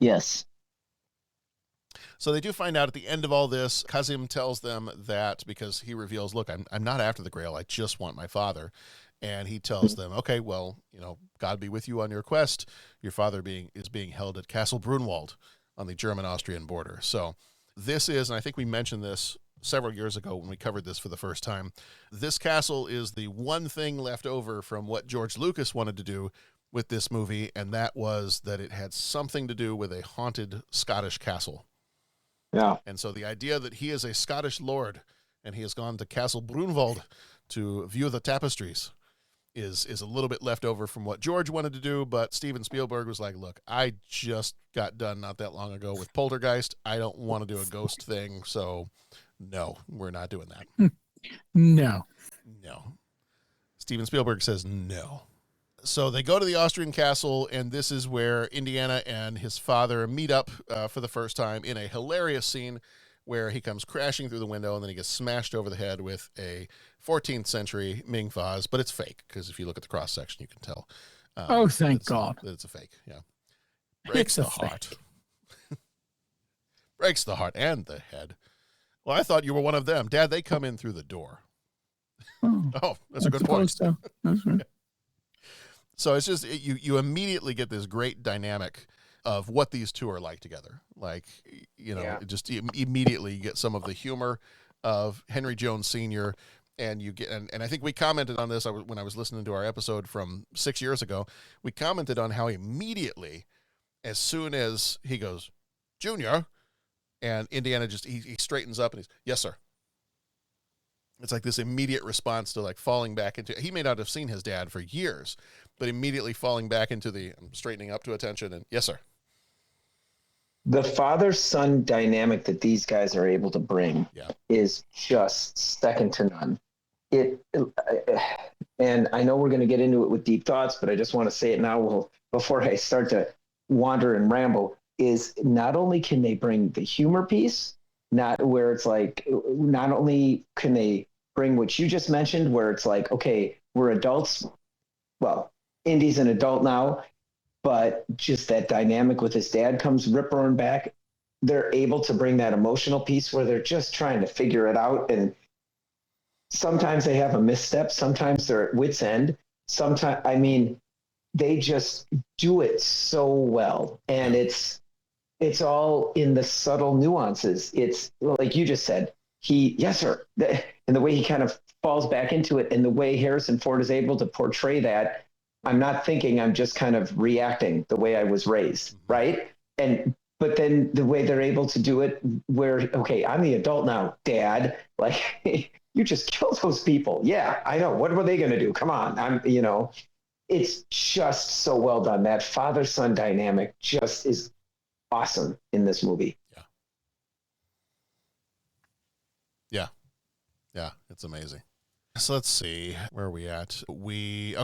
Yes. So they do find out at the end of all this, Kazim tells them that, because he reveals, "Look, I'm not after the Grail, I just want my father." And he tells them, "Okay, well, God be with you on your quest. Your father is being held at Castle Brunwald on the German-Austrian border." So this is, and I think we mentioned this several years ago when we covered this for the first time, this castle is the one thing left over from what George Lucas wanted to do with this movie, and that was that it had something to do with a haunted Scottish castle. Yeah. And so the idea that he is a Scottish lord and he has gone to Castle Brunwald to view the tapestries is a little bit left over from what George wanted to do, but Steven Spielberg was like, "Look, I just got done not that long ago with Poltergeist. I don't want to do a ghost thing, so no, we're not doing that." No. Steven Spielberg says no. So they go to the Austrian castle, and this is where Indiana and his father meet up for the first time in a hilarious scene where he comes crashing through the window, and then he gets smashed over the head with a 14th century Ming vase, but it's fake, because if you look at the cross-section, you can tell. Thank God. That it's a fake, yeah. Breaks the heart. Breaks the heart and the head. Well, I thought you were one of them. Dad, they come in through the door. Oh, that's a good point. So. That's right. So it's just, you immediately get this great dynamic of what these two are like together. Like, just immediately you get some of the humor of Henry Jones Sr., and you get, and I think we commented on this when I was listening to our episode from 6 years ago. We commented on how immediately, as soon as he goes, "Junior," and Indiana just, he straightens up and he's, "Yes, sir." It's like this immediate response to like falling back into, he may not have seen his dad for years, but immediately falling back into I'm straightening up to attention and, "Yes, sir." The father-son dynamic that these guys are able to bring is just second to none. And I know we're going to get into it with deep thoughts, but I just want to say it now before I start to wander and ramble, is not only can they bring the humor piece, not where it's like, not only can they bring what you just mentioned, where it's like, okay, we're adults. Well, Indy's an adult now, but just that dynamic with his dad comes rip-roaring back. They're able to bring that emotional piece where they're just trying to figure it out. And sometimes they have a misstep. Sometimes they're at wit's end. Sometimes, I mean, they just do it so well. And it's all in the subtle nuances. It's like you just said, yes, sir. And the way he kind of falls back into it and the way Harrison Ford is able to portray that, I'm not thinking, I'm just kind of reacting the way I was raised. Right. But then the way they're able to do it where, okay, I'm the adult now, Dad, like you just killed those people. Yeah, I know. What were they going to do? Come on. It's just so well done. That father-son dynamic just is awesome in this movie. Yeah, it's amazing. So let's see, where are we at? We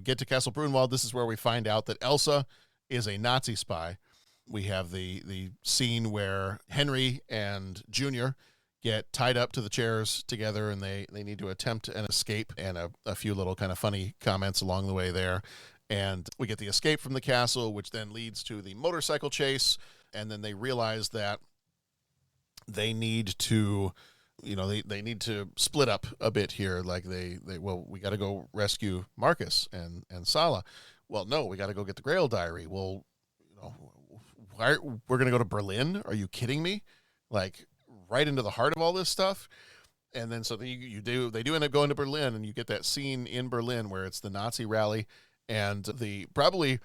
get to Castle Brunwald. This is where we find out that Elsa is a Nazi spy. We have the scene where Henry and Junior get tied up to the chairs together, and they need to attempt an escape, and a few little kind of funny comments along the way there. And we get the escape from the castle, which then leads to the motorcycle chase, and then they realize that they need to, they need to split up a bit here. Like we got to go rescue Marcus and Sala. Well, no, we got to go get the Grail Diary. Well, we're going to go to Berlin? Are you kidding me? Like right into the heart of all this stuff. And then so they do end up going to Berlin, and you get that scene in Berlin where it's the Nazi rally, and probably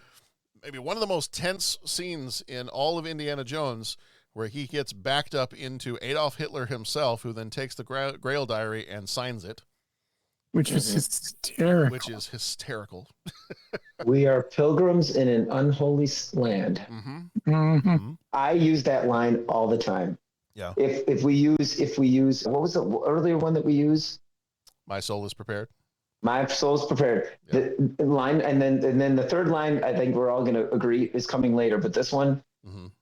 maybe one of the most tense scenes in all of Indiana Jones, where he gets backed up into Adolf Hitler himself, who then takes the Grail Diary and signs it. Which is hysterical. We are pilgrims in an unholy land. I use that line all the time. Yeah. If we use, what was the earlier one that we use? My soul is prepared. My soul's prepared. Yeah. The line, and then the third line, I think we're all going to agree is coming later. But this one,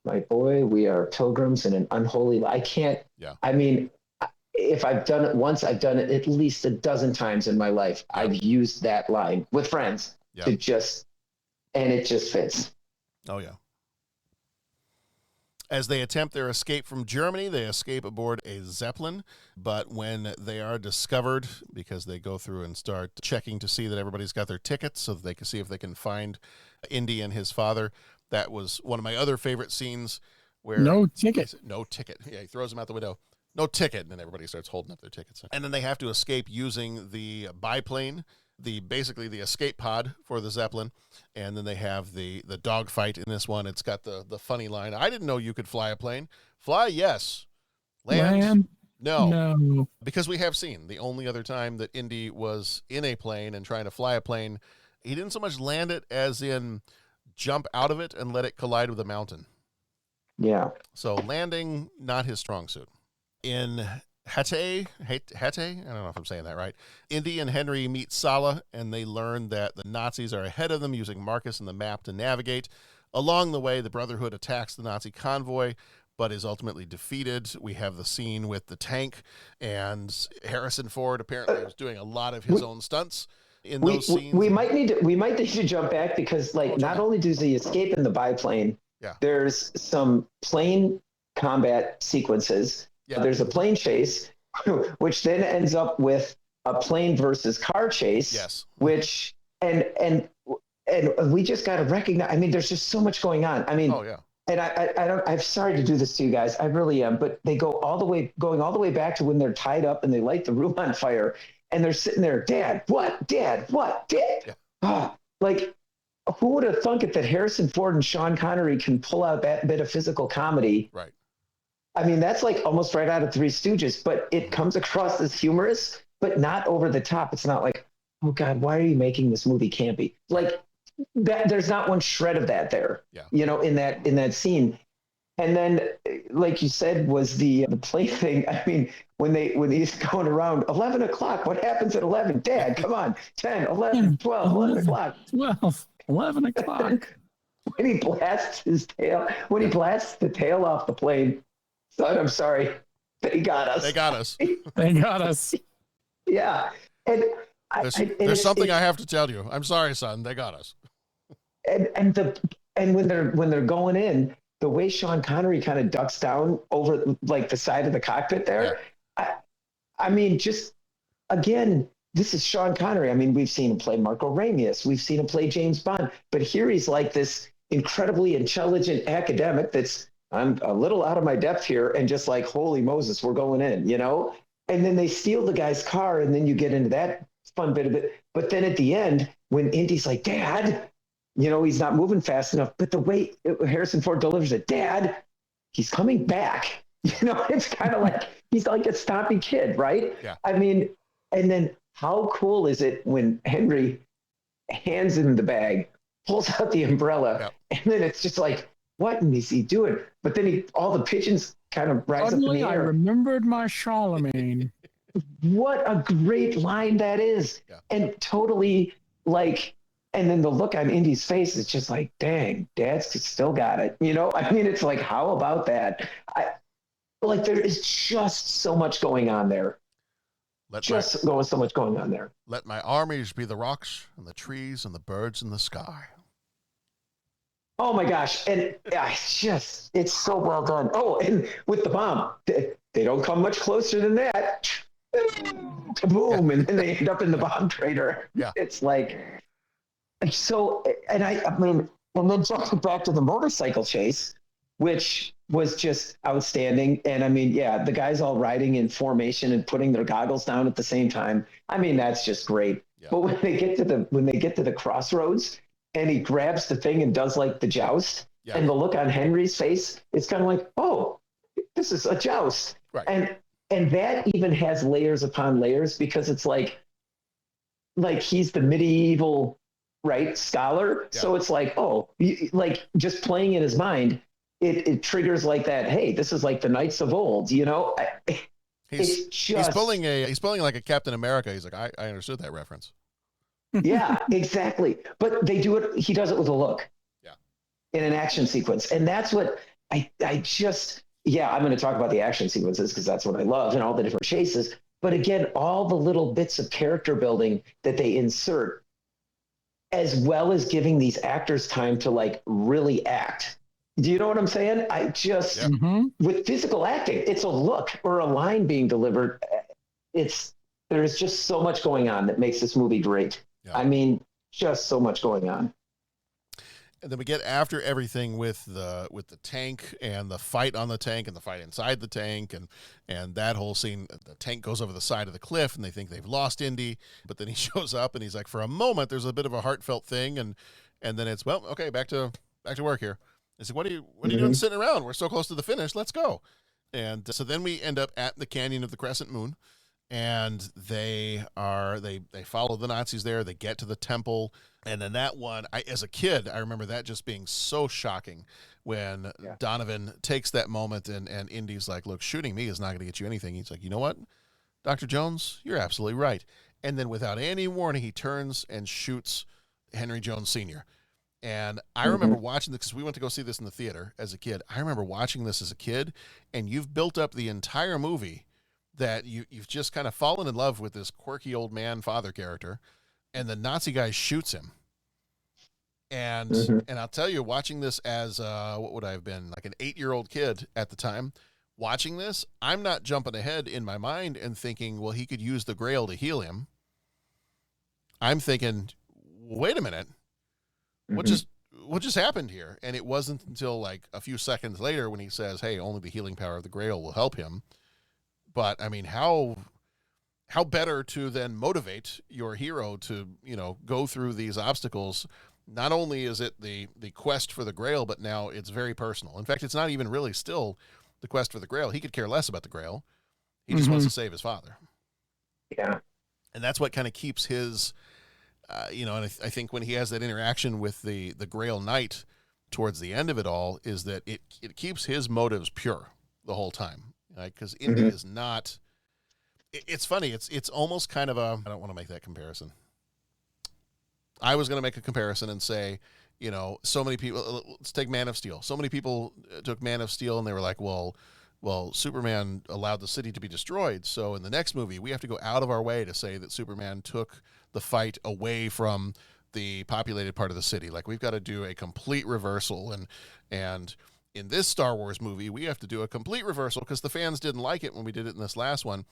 my boy, we are pilgrims in an unholy land. I can't. Yeah. I mean, if I've done it once, I've done it at least a dozen times in my life. Yeah. I've used that line with friends and it just fits. Oh yeah. As they attempt their escape from Germany, they escape aboard a Zeppelin, but when they are discovered, because they go through and start checking to see that everybody's got their tickets so that they can see if they can find Indy and his father. That was one of my other favorite scenes where... No ticket. No ticket. Yeah, he throws them out the window. No ticket, and then everybody starts holding up their tickets. And then they have to escape using the biplane, basically the escape pod for the Zeppelin, and then they have the dogfight in this one. It's got the funny line, I didn't know you could fly a plane. Fly, yes. Land? No. Because we have seen the only other time that Indy was in a plane and trying to fly a plane, he didn't so much land it as in jump out of it and let it collide with a mountain. Yeah. So landing, not his strong suit. In Hate, I don't know if I'm saying that right. Indy and Henry meet Sala, and they learn that the Nazis are ahead of them, using Marcus and the map to navigate. Along the way, the Brotherhood attacks the Nazi convoy, but is ultimately defeated. We have the scene with the tank, and Harrison Ford apparently was doing a lot of his own stunts in those scenes. We might need to jump back because, not only does he escape in the biplane, there's some plane combat sequences. Yeah. There's a plane chase, which then ends up with a plane versus car chase. Yes. Which and we just got to recognize. I mean, there's just so much going on. I mean, And I'm sorry to do this to you guys. I really am. But they going all the way back to when they're tied up and they light the room on fire, and they're sitting there, Dad, what? Dad, what? Dad. Yeah. Who would have thunk it that Harrison Ford and Sean Connery can pull out that bit of physical comedy? Right. I mean, that's almost right out of Three Stooges, but it comes across as humorous, but not over the top. It's not like, oh God, why are you making this movie campy? Like that, there's not one shred of that there, in that scene. And then, like you said, was the play thing. I mean, when he's going around 11 o'clock, what happens at 11? Dad, come on, 10, 11, 12, 11 o'clock. 12, 11 o'clock. When he blasts the tail off the plane, son, I'm sorry. They got us. They got us. They got us. Yeah. And there's something I have to tell you. I'm sorry, son. They got us. And when they're going in, the way Sean Connery kind of ducks down over like the side of the cockpit there, I mean, just again, this is Sean Connery. I mean, we've seen him play Marco Ramius, we've seen him play James Bond, but here he's like this incredibly intelligent academic that's, I'm a little out of my depth here, and just like, holy Moses, we're going in, you know? And then they steal the guy's car, and then you get into that fun bit of it. But then at the end, when Indy's like, Dad, you know, he's not moving fast enough, but the way Harrison Ford delivers it, Dad, he's coming back. You know, it's kind of like, he's like a stompy kid, right? Yeah. I mean, and then how cool is it when Henry hands him the bag, pulls out the umbrella, and then it's just like, what is he doing? But then all the pigeons kind of rise Suddenly, up in the air. I remembered my Charlemagne. What a great line that is. Yeah. And totally like, and then the look on Indy's face is just like, dang, Dad's still got it. You know, I mean, it's like, how about that? There is just so much going on there. So much going on there. Let my armies be the rocks and the trees and the birds in the sky. Oh my gosh. And it's so well done. Oh, and with the bomb, they don't come much closer than that. Boom. And then they end up in the bomb crater. Yeah. It's like, so, and I mean, and then jumping back to the motorcycle chase, which was just outstanding. And I mean, yeah, the guys all riding in formation and putting their goggles down at the same time. I mean, that's just great. Yeah. But when they get to the crossroads, and he grabs the thing and does like the joust, and the look on Henry's face, it's kind of like, oh, this is a joust. Right. And that even has layers upon layers, because it's like he's the medieval, right, scholar. Yeah. So it's like, oh, like just playing in his mind, it triggers like that. Hey, this is like the knights of old, you know? He's pulling like a Captain America. He's like, I understood that reference. Yeah, exactly. But he does it with a look. Yeah. In an action sequence. And that's what I'm going to talk about the action sequences, because that's what I love, and all the different chases. But again, all the little bits of character building that they insert, as well as giving these actors time to like really act. Do you know what I'm saying? With physical acting, it's a look or a line being delivered. There's just so much going on that makes this movie great. Yeah. I mean, just so much going on. And then we get after everything with the tank and the fight on the tank and the fight inside the tank and that whole scene. The tank goes over the side of the cliff and they think they've lost Indy, but then he shows up and he's like, for a moment, there's a bit of a heartfelt thing, and then it's, well, okay, back to work here. It's like, what are you doing sitting around? We're so close to the finish. Let's go. And so then we end up at the Canyon of the Crescent Moon. And they follow the Nazis there. They get to the temple. And then that one, as a kid, I remember that just being so shocking when Donovan takes that moment and Indy's like, look, shooting me is not going to get you anything. He's like, you know what, Dr. Jones, you're absolutely right. And then without any warning, he turns and shoots Henry Jones Sr. And I remember watching this, because we went to go see this in the theater as a kid. I remember watching this as a kid, and you've built up the entire movie that you've just kind of fallen in love with this quirky old man father character, and the Nazi guy shoots him. And and I'll tell you, watching this as what would I have been, like an 8-year-old kid at the time, watching this, I'm not jumping ahead in my mind and thinking, well, he could use the Grail to heal him. I'm thinking, wait a minute, what just happened here? And it wasn't until like a few seconds later when he says, hey, only the healing power of the Grail will help him. But I mean, how better to then motivate your hero to, go through these obstacles? Not only is it the quest for the Grail, but now it's very personal. In fact, it's not even really still the quest for the Grail. He could care less about the Grail. He just wants to save his father. Yeah. And that's what kind of keeps his, and I think when he has that interaction with the Grail Knight towards the end of it all, is that it keeps his motives pure the whole time. Because Indy is not. It's funny. It's almost kind of a. I don't want to make that comparison. I was going to make a comparison and say, so many people. Let's take Man of Steel. So many people took Man of Steel and they were like, well, Well, Superman allowed the city to be destroyed, so in the next movie, we have to go out of our way to say that Superman took the fight away from the populated part of the city. Like, we've got to do a complete reversal, and in this Star Wars movie, we have to do a complete reversal because the fans didn't like it when we did it in this last one.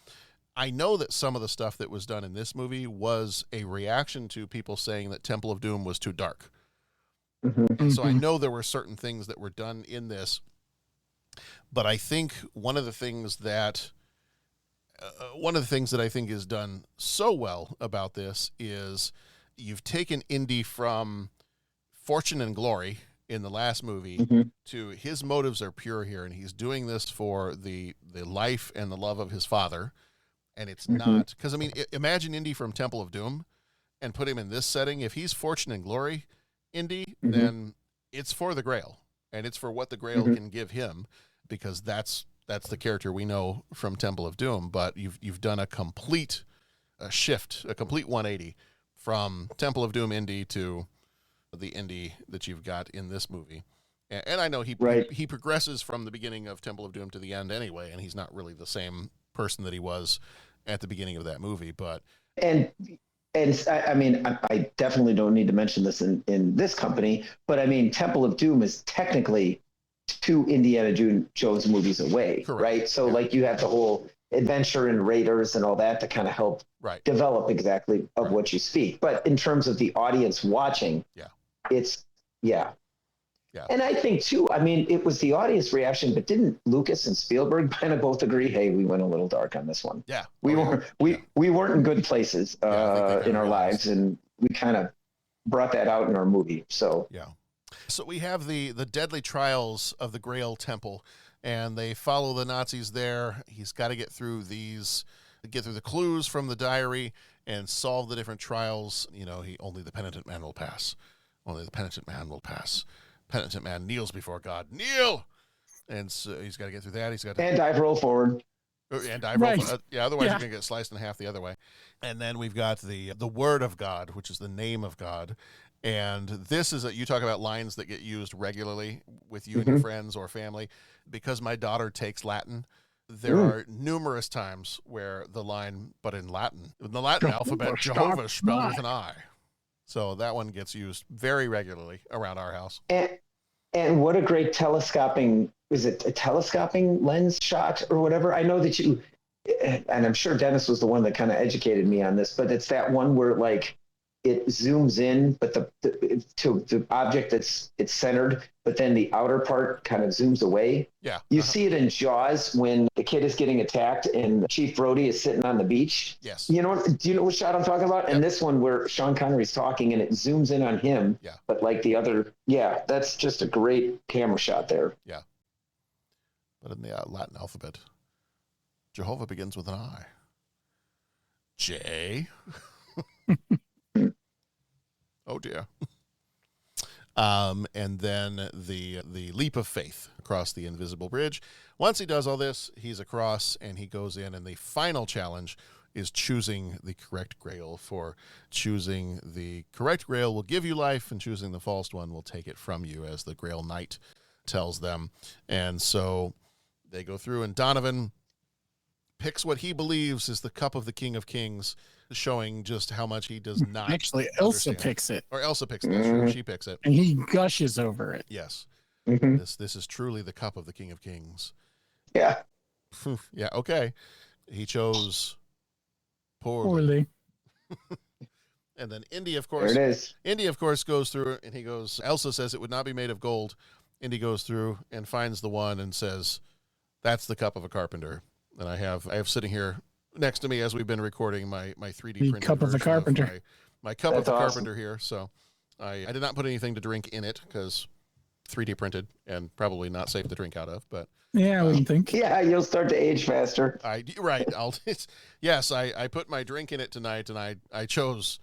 I know that some of the stuff that was done in this movie was a reaction to people saying that Temple of Doom was too dark. And so I know there were certain things that were done in this, but I think one of the things that I think is done so well about this is you've taken Indy from fortune and glory in the last movie to his motives are pure here, and he's doing this for the life and the love of his father. And it's not, because I mean, imagine Indy from Temple of Doom and put him in this setting. If he's fortune and glory Indy, then it's for the Grail, and it's for what the Grail can give him, because that's the character we know from Temple of Doom. But you've done a complete shift, a complete 180 from Temple of Doom Indy to the Indy that you've got in this movie. And I know he progresses from the beginning of Temple of Doom to the end anyway, and he's not really the same person that he was at the beginning of that movie. But and I mean, I definitely don't need to mention this in this company, but I mean, Temple of Doom is technically 2 Indiana Jones movies away, right? So like you have the whole adventure and Raiders and all that to kind of help develop exactly of what you speak. But in terms of the audience watching, it's And I think too, I mean, it was the audience reaction, but didn't Lucas and Spielberg kind of both agree, hey, we went a little dark on this one. Yeah. We weren't in good places in our lives, and we kind of brought that out in our movie. So So we have the deadly trials of the Grail Temple, and they follow the Nazis there. He's got to get through the clues from the diary and solve the different trials. You know, only the penitent man will pass. Only the penitent man will pass. Penitent man kneels before God. Kneel! And so he's got to get through that. He's got to... And dive roll forward. And dive roll forward. Otherwise you're going to get sliced in half the other way. And then we've got the Word of God, which is the name of God. And this is you talk about lines that get used regularly with you and your friends or family. Because my daughter takes Latin, there are numerous times where the line, but in Latin, in the Latin alphabet, Jehovah spelled with an I. So that one gets used very regularly around our house. And what a great telescoping lens shot or whatever. I know that and I'm sure Dennis was the one that kind of educated me on this, but it's that one where like it zooms in, but to the object it's centered, but then the outer part kind of zooms away. Yeah. You see it in Jaws when the kid is getting attacked and Chief Brody is sitting on the beach. Yes. Do you know what shot I'm talking about? Yep. And this one where Sean Connery's talking and it zooms in on him. Yeah. But like the other, that's just a great camera shot there. Yeah. But in the Latin alphabet, Jehovah begins with an I. J. Oh dear. And then the leap of faith across the invisible bridge. Once he does all this, he's across and he goes in, and the final challenge is choosing the correct Grail. For choosing the correct Grail will give you life, and choosing the false one will take it from you, as the Grail Knight tells them. And so they go through, and Donovan picks what he believes is the cup of the King of Kings, showing just how much he does not. Actually, Elsa picks it. Or Elsa picks it. That's true. She picks it. And he gushes over it. Yes. This is truly the cup of the King of Kings. Yeah. Yeah, okay. He chose poorly. And then Indy, of course. There it is. Indy, of course, goes through, and he goes, Elsa says it would not be made of gold. Indy goes through and finds the one and says, that's the cup of a carpenter. And I have sitting here next to me as we've been recording my 3D printed cup of the carpenter. My cup of That's the awesome. carpenter here. So I did not put anything to drink in it because 3D printed and probably not safe to drink out of. But yeah, I wouldn't think. Yeah, you'll start to age faster. Right. Yes, I put my drink in it tonight, and I chose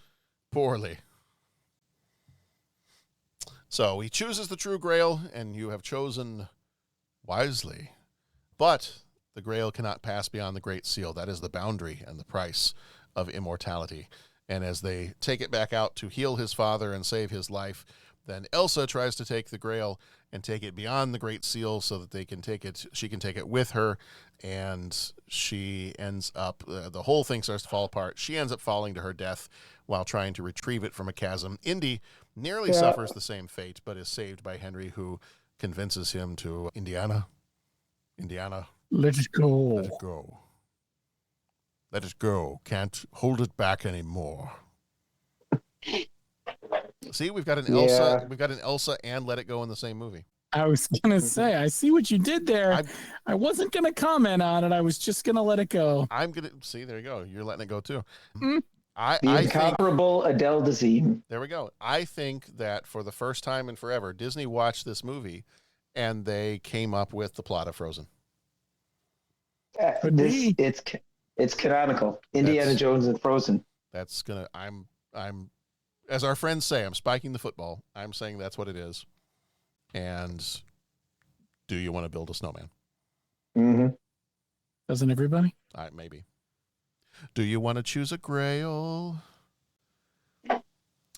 poorly. So he chooses the true Grail, and you have chosen wisely. But the Grail cannot pass beyond the Great Seal. That is the boundary and the price of immortality. And as they take it back out to heal his father and save his life, Then Elsa tries to take the Grail and take it beyond the Great Seal so that she can take it with her, and she ends up, the whole thing starts to fall apart. She ends up falling to her death while trying to retrieve it from a chasm. Indy nearly suffers the same fate, but is saved by Henry, who convinces him to, Indiana, let it go. Let it go. Let it go. Can't hold it back anymore. See, we've got an Elsa. We've got an Elsa and Let It Go in the same movie. I was gonna say, I see what you did there. I wasn't gonna comment on it. I was just gonna let it go. I'm gonna see. There you go. You're letting it go too. The incomparable Adele Dazeem. There we go. I think that for the first time in forever, Disney watched this movie, and they came up with the plot of Frozen. It's canonical. Indiana Jones and Frozen. That's gonna. I'm. As our friends say, I'm spiking the football. I'm saying that's what it is. And do you want to build a snowman? Mm-hmm. Doesn't everybody? Maybe. Do you want to choose a Grail?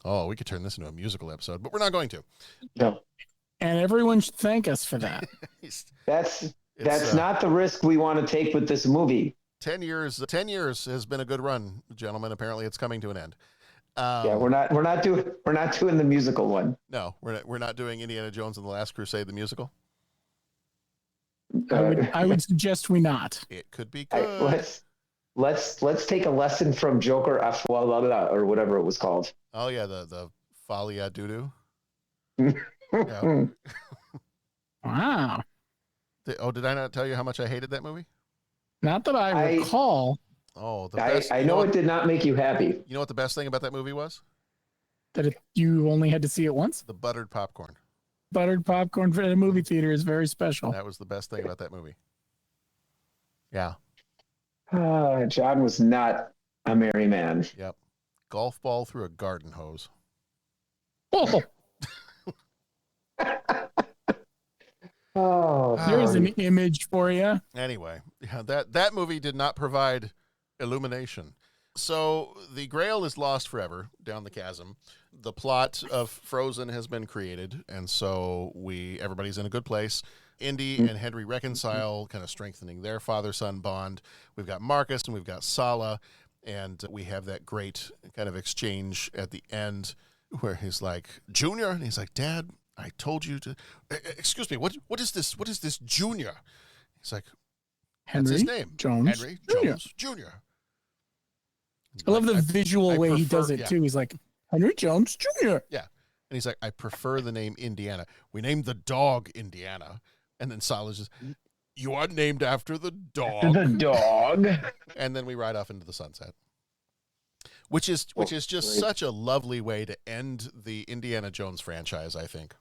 Oh, we could turn this into a musical episode, but we're not going to. No. And everyone should thank us for that. That's not the risk we want to take with this movie. 10 years has been a good run, gentlemen. Apparently it's coming to an end. We're not doing the musical one. No, we're not doing Indiana Jones and the Last Crusade, the musical. I would suggest we not. It could be good. Let's take a lesson from Joker Afwalala or whatever it was called. Oh yeah, the Falia Dudu. Wow. Did I not tell you how much I hated that movie? Not that I recall. Oh, the best. I know it did not make you happy. You know what the best thing about that movie was? That you only had to see it once? The buttered popcorn. Buttered popcorn for a movie theater is very special. That was the best thing about that movie. Yeah. John was not a merry man. Yep. Golf ball through a garden hose. Oh. There's an image for you. Anyway, yeah, that movie did not provide illumination. So the Grail is lost forever down the chasm. The plot of Frozen has been created, and so everybody's in a good place. Indy and Henry reconcile, kind of strengthening their father-son bond. We've got Marcus and we've got Sala, and we have that great kind of exchange at the end where he's like, Junior, and he's like, Dad, I told you to. Excuse me. What is this? What is this, Junior? He's like, Henry that's his name. Jones. Henry Jones Jr. I love the visual way he does it too. He's like, Henry Jones Jr. Yeah, and he's like, I prefer the name Indiana. We named the dog Indiana, and then Silas just, you are named after the dog. The dog. And then we ride off into the sunset. Which is just such a lovely way to end the Indiana Jones franchise, I think.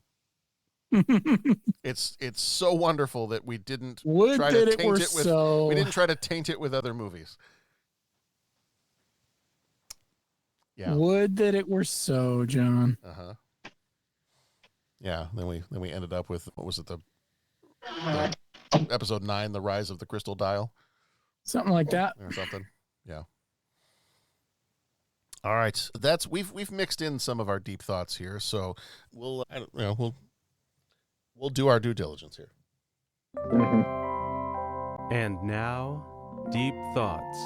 It's so wonderful that we didn't try to taint it with other movies. Yeah. Would that it were so, John. Uh-huh. Yeah, then we ended up with, what was it, the episode 9, The Rise of the Crystal Dial? Something like that. Or something. Yeah. All right, we've mixed in some of our deep thoughts here, so we'll do our due diligence here. And now, deep thoughts.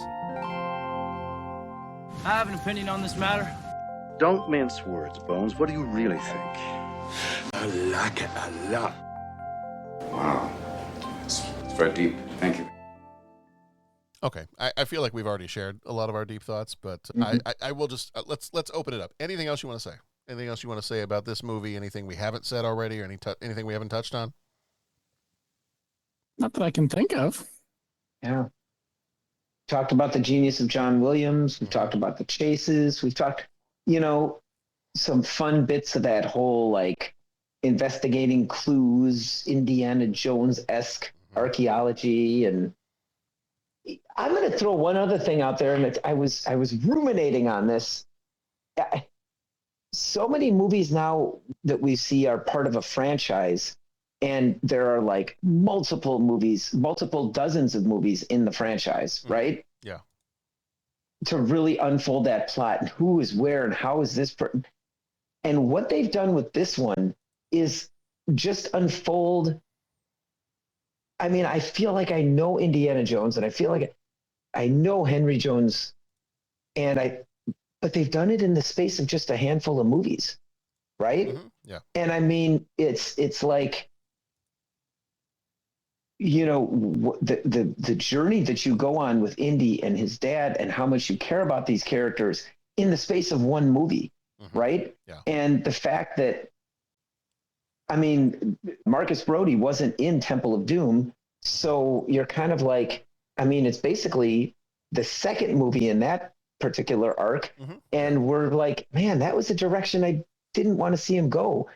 I have an opinion on this matter. Don't mince words, Bones. What do you really think? I like it a lot. Wow. It's very deep. Thank you. Okay, I feel like we've already shared a lot of our deep thoughts, but I will just let's open it up. Anything else you want to say? Anything else you want to say about this movie? Anything we haven't said already, or anything we haven't touched on? Not that I can think of. Yeah. Talked about the genius of John Williams. We've talked about the chases. We've talked, some fun bits of that whole like investigating clues, Indiana Jones-esque archaeology. And I'm going to throw one other thing out there, and I was ruminating on this. So many movies now that we see are part of a franchise, and there are like multiple dozens of movies in the franchise, right? Yeah. To really unfold that plot and who is where and how is this. And what they've done with this one is just unfold. I mean, I feel like I know Indiana Jones, and I feel like I know Henry Jones, but they've done it in the space of just a handful of movies, right? Mm-hmm. Yeah. And I mean, it's like, you know, the journey that you go on with Indy and his dad, and how much you care about these characters in the space of one movie, right? Yeah. And the fact that, I mean, Marcus Brody wasn't in Temple of Doom, so you're kind of like, I mean, it's basically the second movie in that particular arc, and we're like, man, that was a direction I didn't want to see him go.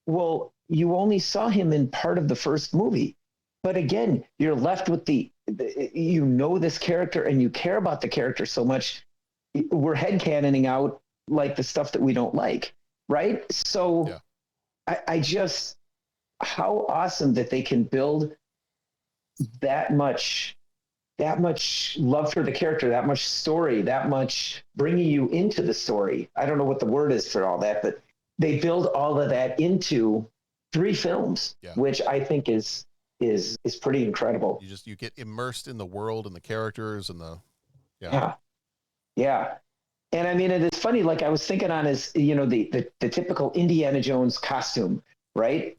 Well, you only saw him in part of the first movie, but again, you're left with you know, this character and you care about the character so much. We're headcanoning out like the stuff that we don't like, right? So I just, how awesome that they can build that much love for the character, that much story, that much bringing you into the story. I don't know what the word is for all that, but they build all of that into 3 films, which I think is pretty incredible. You get immersed in the world and the characters and the yeah. And I mean, it's funny, like I was thinking on is, you know, the typical Indiana Jones costume, right?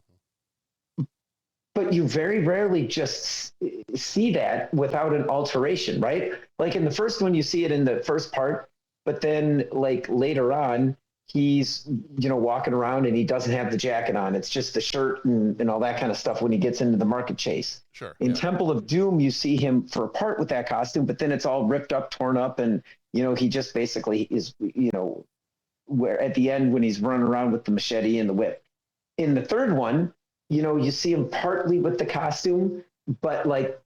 But you very rarely just see that without an alteration, right? Like in the first one, you see it in the first part, but then like later on, he's, you know, walking around and he doesn't have the jacket on. It's just the shirt and all that kind of stuff when he gets into the market chase. Sure. In Temple of Doom, you see him for a part with that costume, but then it's all ripped up, torn up, and, you know, he just basically is, you know, where at the end when he's running around with the machete and the whip. In the third one, you know, you see him partly with the costume, but like,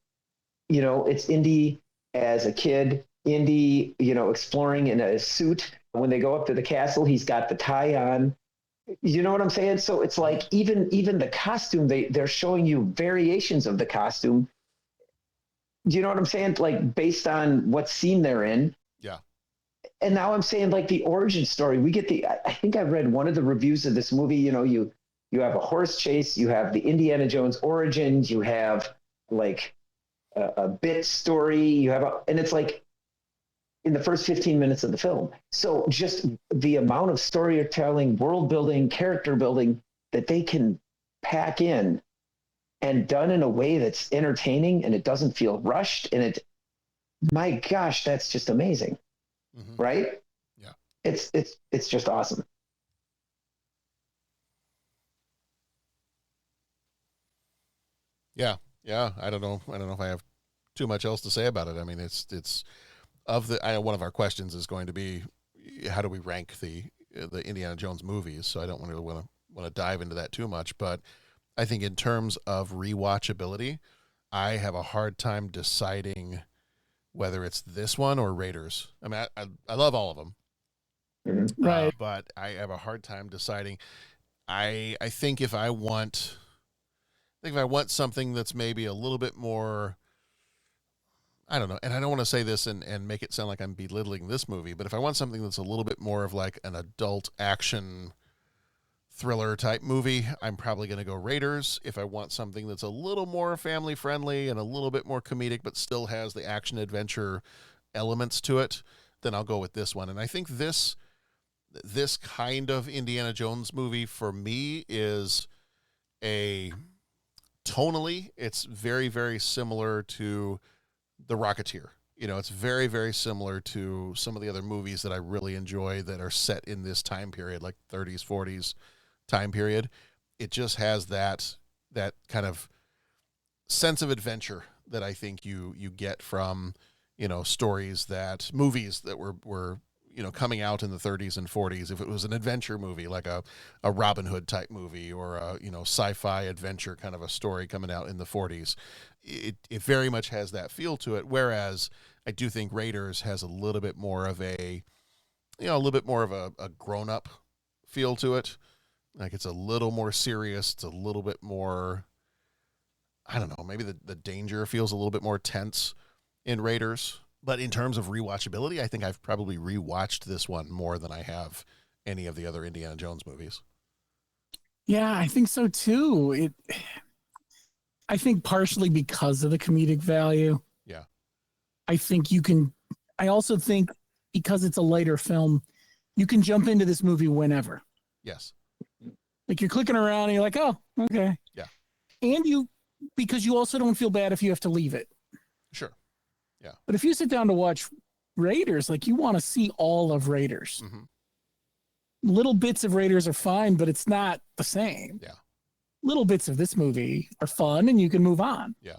you know, it's Indy as a kid, Indy, you know, exploring in a suit. When they go up to the castle, he's got the tie on. You know what I'm saying? So it's like even the costume, they're showing you variations of the costume. Do you know what I'm saying? Like based on what scene they're in. Yeah. And now I'm saying like the origin story. We get I think I read one of the reviews of this movie. You know, you have a horse chase, you have the Indiana Jones origins, you have like a bit story, and it's like in the first 15 minutes of the film. So just the amount of storytelling, world building, character building that they can pack in and done in a way that's entertaining and it doesn't feel rushed. And my gosh, that's just amazing. Right? Yeah. It's just awesome. Yeah. I don't know if I have too much else to say about it. I mean, it's one of our questions is going to be, how do we rank the Indiana Jones movies? So I don't want to dive into that too much, but I think in terms of rewatchability, I have a hard time deciding whether it's this one or Raiders. I mean, I love all of them, right? But I have a hard time deciding. I think if I want something that's maybe a little bit more, I don't know, and I don't want to say this and make it sound like I'm belittling this movie, but if I want something that's a little bit more of like an adult action thriller type movie, I'm probably going to go Raiders. If I want something that's a little more family friendly and a little bit more comedic but still has the action adventure elements to it, then I'll go with this one. And I think this kind of Indiana Jones movie for me is tonally, it's very, very similar to The Rocketeer. You know, it's very, very similar to some of the other movies that I really enjoy that are set in this time period, like 30s, 40s time period. It just has that kind of sense of adventure that I think you get from, you know, movies that were you know, coming out in the 30s and 40s. If it was an adventure movie, like a Robin Hood type movie or a, you know, sci-fi adventure kind of a story coming out in the 40s, it very much has that feel to it. Whereas I do think Raiders has a little bit more of a grown up feel to it. Like it's a little more serious. It's a little bit more, I don't know, maybe the danger feels a little bit more tense in Raiders. But in terms of rewatchability, I think I've probably rewatched this one more than I have any of the other Indiana Jones movies. Yeah, I think so too. I think partially because of the comedic value. Yeah. I also think because it's a lighter film, you can jump into this movie whenever. Yes. Like you're clicking around and you're like, oh, okay. Yeah. And because you also don't feel bad if you have to leave it. Sure. Yeah. But if you sit down to watch Raiders, like you want to see all of Raiders. Mm-hmm. Little bits of Raiders are fine, but it's not the same. Yeah. Little bits of this movie are fun and you can move on. Yeah.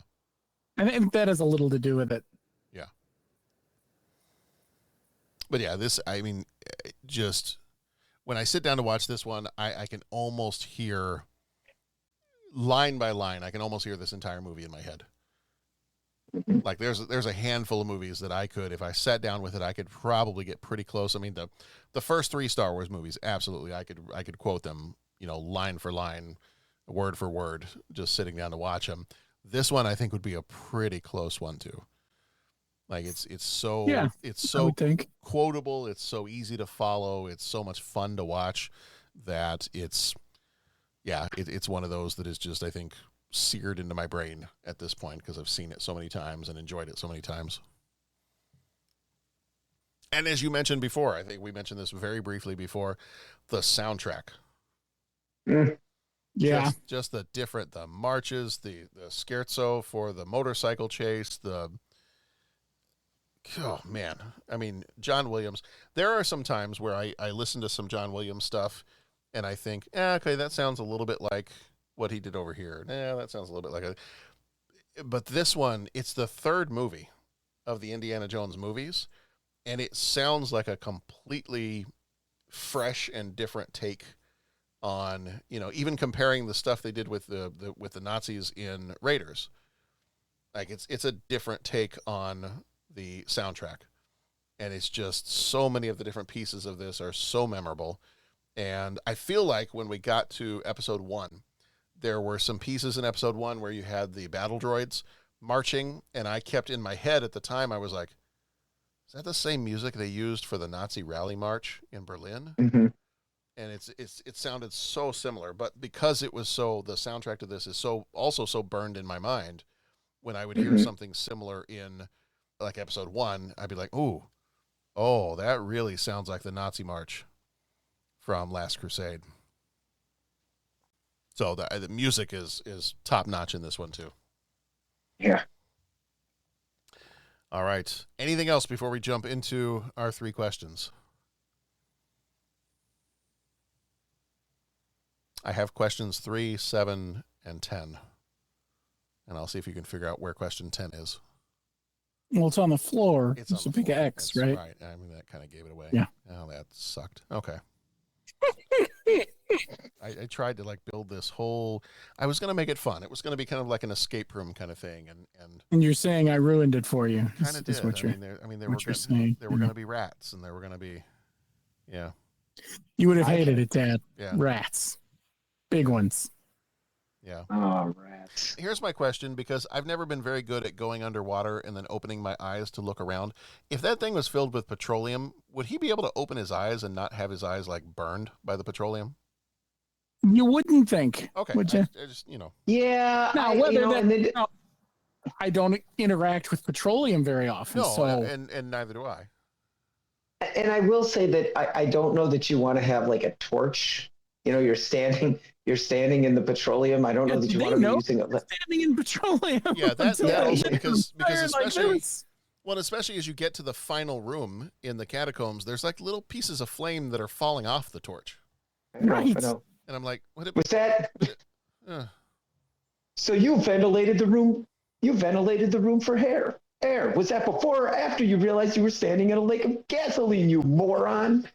I think that has a little to do with it. Yeah. But yeah, just when I sit down to watch this one, I can almost hear line by line, I can almost hear this entire movie in my head. Like there's a handful of movies that I could, if I sat down with it, I could probably get pretty close. I mean, the first 3 Star Wars movies, absolutely, I could quote them, line for line, word for word, just sitting down to watch them. This one, I think, would be a pretty close one too. Like it's so quotable, it's so easy to follow, it's so much fun to watch that it's one of those that is just, I think, seared into my brain at this point because I've seen it so many times and enjoyed it so many times. And as you mentioned before, I think we mentioned this very briefly before, the soundtrack. Yeah. Just the marches, the scherzo for the motorcycle chase, oh man. I mean, John Williams, there are some times where I listen to some John Williams stuff and I think, okay, that sounds a little bit like what he did over here. That sounds a little bit like it. But this one, it's the 3rd movie of the Indiana Jones movies, and it sounds like a completely fresh and different take on, even comparing the stuff they did with the Nazis in Raiders. Like it's a different take on the soundtrack. And it's just so many of the different pieces of this are so memorable. And I feel like when we got to episode 1, there were some pieces in episode 1 where you had the battle droids marching, and I kept in my head at the time, I was like, is that the same music they used for the Nazi rally march in Berlin? Mm-hmm. And it sounded so similar, but because it was the soundtrack to this is also so burned in my mind, when I would hear something similar in like episode 1, I'd be like, oh, that really sounds like the Nazi march from Last Crusade. So the music is top notch in this one too. Yeah. All right. Anything else before we jump into our 3 questions? I have questions 3, 7, and 10. And I'll see if you can figure out where question 10 is. Well, it's on the floor. It's a big X, right? Right. I mean, that kind of gave it away. Yeah. Oh, that sucked. Okay. I tried to build this whole, I was going to make it fun. It was going to be kind of like an escape room kind of thing. And you're saying I ruined it for you. Kind of did. There were going to be rats, and there were going to be, yeah. You would have hated it, Dad. Yeah. Rats. Big ones. Yeah. Oh, rats. Here's my question, because I've never been very good at going underwater and then opening my eyes to look around. If that thing was filled with petroleum, would he be able to open his eyes and not have his eyes burned by the petroleum? You wouldn't think. Okay. Would you? I just, Yeah. Now, I don't interact with petroleum very often. No, so. and neither do I. And I will say that I don't know that you want to have a torch. You're standing in the petroleum. I don't know that you want to be using it. Standing in petroleum. Yeah, that also because especially this. Well, especially as you get to the final room in the catacombs, there's little pieces of flame that are falling off the torch. Right. I know. And I'm like, what was that? So you ventilated the room. You ventilated the room for air. Was that before or after you realized you were standing in a lake of gasoline, you moron?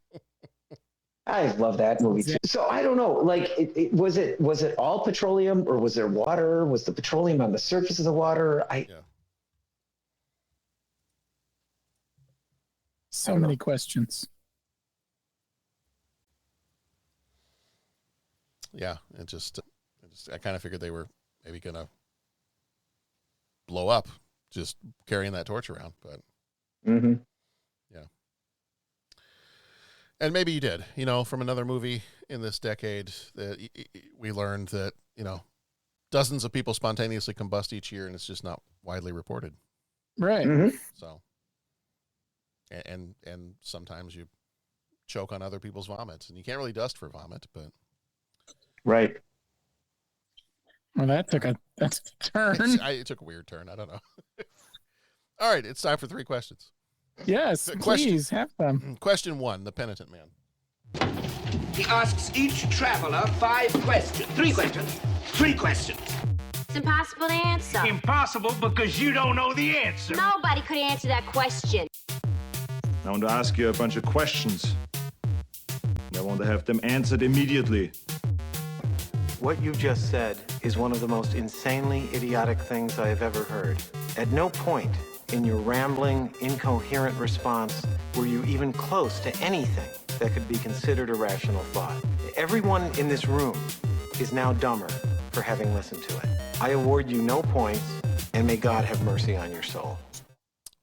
I love that movie too. So I don't know, was it all petroleum, or was there water? Was the petroleum on the surface of the water? So many questions. Yeah, I kind of figured they were maybe gonna blow up just carrying that torch around, but yeah. And maybe you did, you know, from another movie in this decade that we learned that, you know, dozens of people spontaneously combust each year and it's just not widely reported. Right. Mm-hmm. So, and sometimes you choke on other people's vomits and you can't really dust for vomit, but. Right. Well, that's a turn. It took a weird turn. I don't know. All right. It's time for 3 questions. Yes, please have them. Question 1, the penitent man. He asks each traveler 5 questions. 3 questions. 3 questions. It's impossible to answer. Impossible because you don't know the answer. Nobody could answer that question. I want to ask you a bunch of questions. I want to have them answered immediately. What you just said is one of the most insanely idiotic things I have ever heard. At no point in your rambling, incoherent response were you even close to anything that could be considered a rational thought. Everyone in this room is now dumber for having listened to it. I award you no points, and may God have mercy on your soul.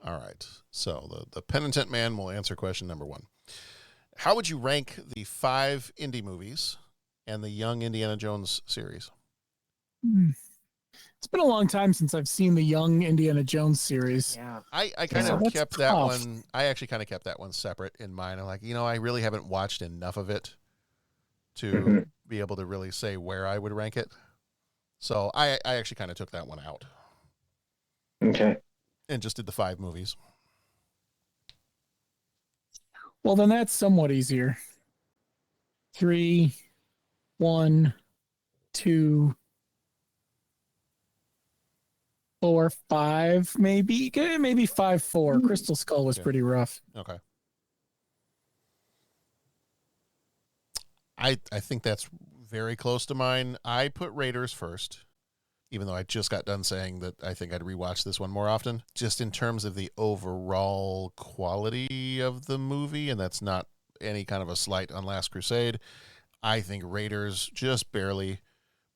All right. So the penitent man will answer question number 1. How would you rank the 5 Indy movies and the Young Indiana Jones series? It's been a long time since I've seen the Young Indiana Jones series. Yeah. I kind of kept that one. I actually kind of kept that one separate in mind. I'm like, you know, I really haven't watched enough of it to be able to really say where I would rank it. So I actually kind of took that one out. Okay. And just did the 5 movies. Well, then that's somewhat easier. 3, 1, 2, 4, 5, maybe 5, 4. Crystal Skull was pretty rough. Okay. I think that's very close to mine. I put Raiders first, even though I just got done saying that I think I'd rewatch this one more often, just in terms of the overall quality of the movie, and that's not any kind of a slight on Last Crusade. I think Raiders just barely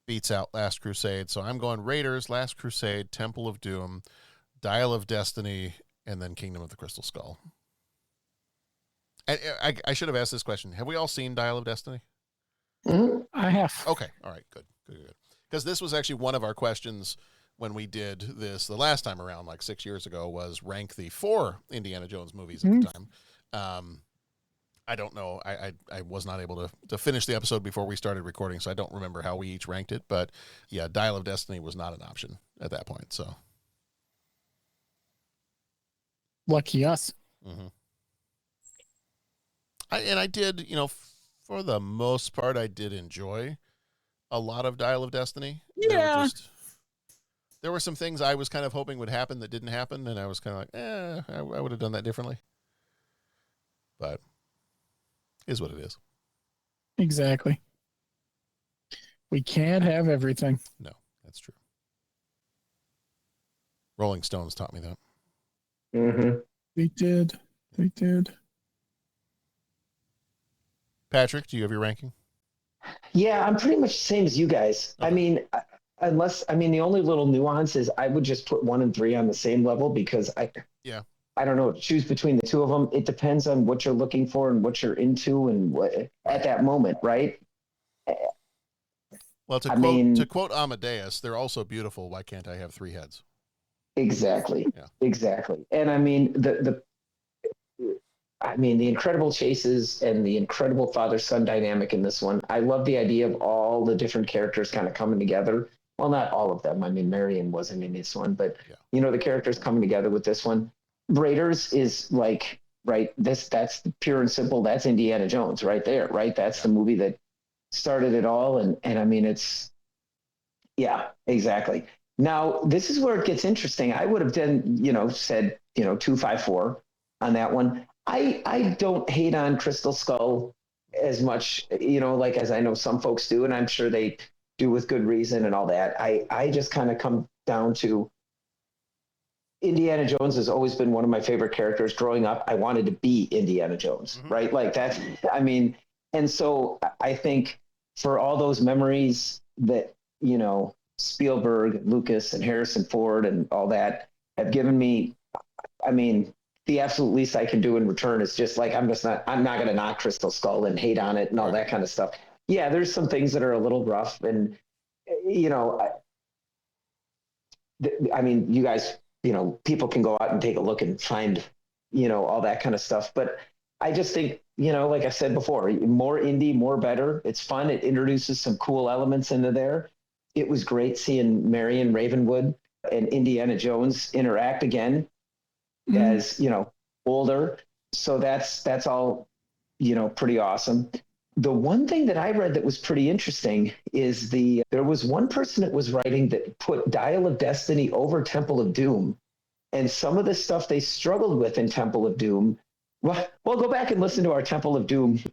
beats out Last Crusade. So I'm going Raiders, Last Crusade, Temple of Doom, Dial of Destiny, and then Kingdom of the Crystal Skull. I should have asked this question. Have we all seen Dial of Destiny? Mm-hmm. I have. Okay. All right. Good. Because this was actually one of our questions when we did this the last time around, like 6 years ago, was rank the 4 Indiana Jones movies at the time. I don't know. I was not able to finish the episode before we started recording, so I don't remember how we each ranked it. But yeah, Dial of Destiny was not an option at that point. So lucky us. Mm-hmm. I did, you know, for the most part, I did enjoy a lot of Dial of Destiny. Yeah. There were some things I was kind of hoping would happen that didn't happen, and I was kind of like, I would have done that differently. But is what it is. Exactly. We can't have everything. No, that's true. Rolling Stones taught me that. Mm-hmm. They did. Patrick, do you have your ranking? Yeah, I'm pretty much the same as you guys. Okay. I mean, the only little nuance is I would just put 1 and 3 on the same level because I don't know, choose between the 2 of them. It depends on what you're looking for and what you're into and what at that moment, right? Well, to quote Amadeus, they're also beautiful. Why can't I have 3 heads? Exactly. Yeah. Exactly. And I mean, the incredible chases and the incredible father-son dynamic in this one. I love the idea of all the different characters kind of coming together. Well, not all of them. I mean, Marion wasn't in this one, but you know, the characters coming together with this one. Raiders is like, right, that's pure and simple. That's Indiana Jones right there, right? That's the movie that started it all. And I mean, it's, yeah, exactly. Now, this is where it gets interesting. I would have said 2, 5, 4 on that one. I don't hate on Crystal Skull as much, like as I know some folks do, and I'm sure they do with good reason and all that. I just kind of come down to Indiana Jones has always been one of my favorite characters. Growing up, I wanted to be Indiana Jones, right? Like that. I mean, and so I think for all those memories that, Spielberg, Lucas, and Harrison Ford and all that have given me, I mean, the absolute least I can do in return is just like, I'm not going to knock Crystal Skull and hate on it and all that kind of stuff. Yeah, there's some things that are a little rough, and I mean, you guys, people can go out and take a look and find, all that kind of stuff. But I just think, like I said before, more indie, more better. It's fun. It introduces some cool elements into there. It was great seeing Marion Ravenwood and Indiana Jones interact again as, older. So that's all, pretty awesome. The one thing that I read that was pretty interesting is there was one person that was writing that put Dial of Destiny over Temple of Doom. And some of the stuff they struggled with in Temple of Doom, well, go back and listen to our Temple of Doom.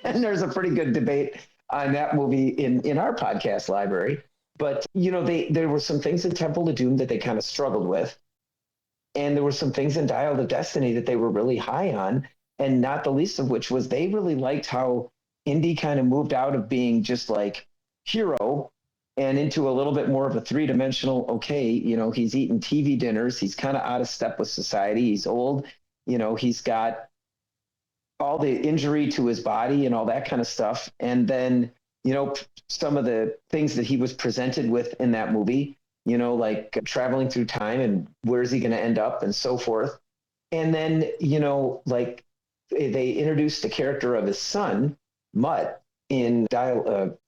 And there's a pretty good debate on that movie in our podcast library. But, there were some things in Temple of Doom that they kind of struggled with. And there were some things in Dial of Destiny that they were really high on. And not the least of which was they really liked how Indy kind of moved out of being just like hero and into a little bit more of a three-dimensional, he's eating TV dinners. He's kind of out of step with society. He's old. He's got all the injury to his body and all that kind of stuff. And then, some of the things that he was presented with in that movie, like traveling through time and where's he going to end up and so forth. And then, like they introduced the character of his son, Mutt, in the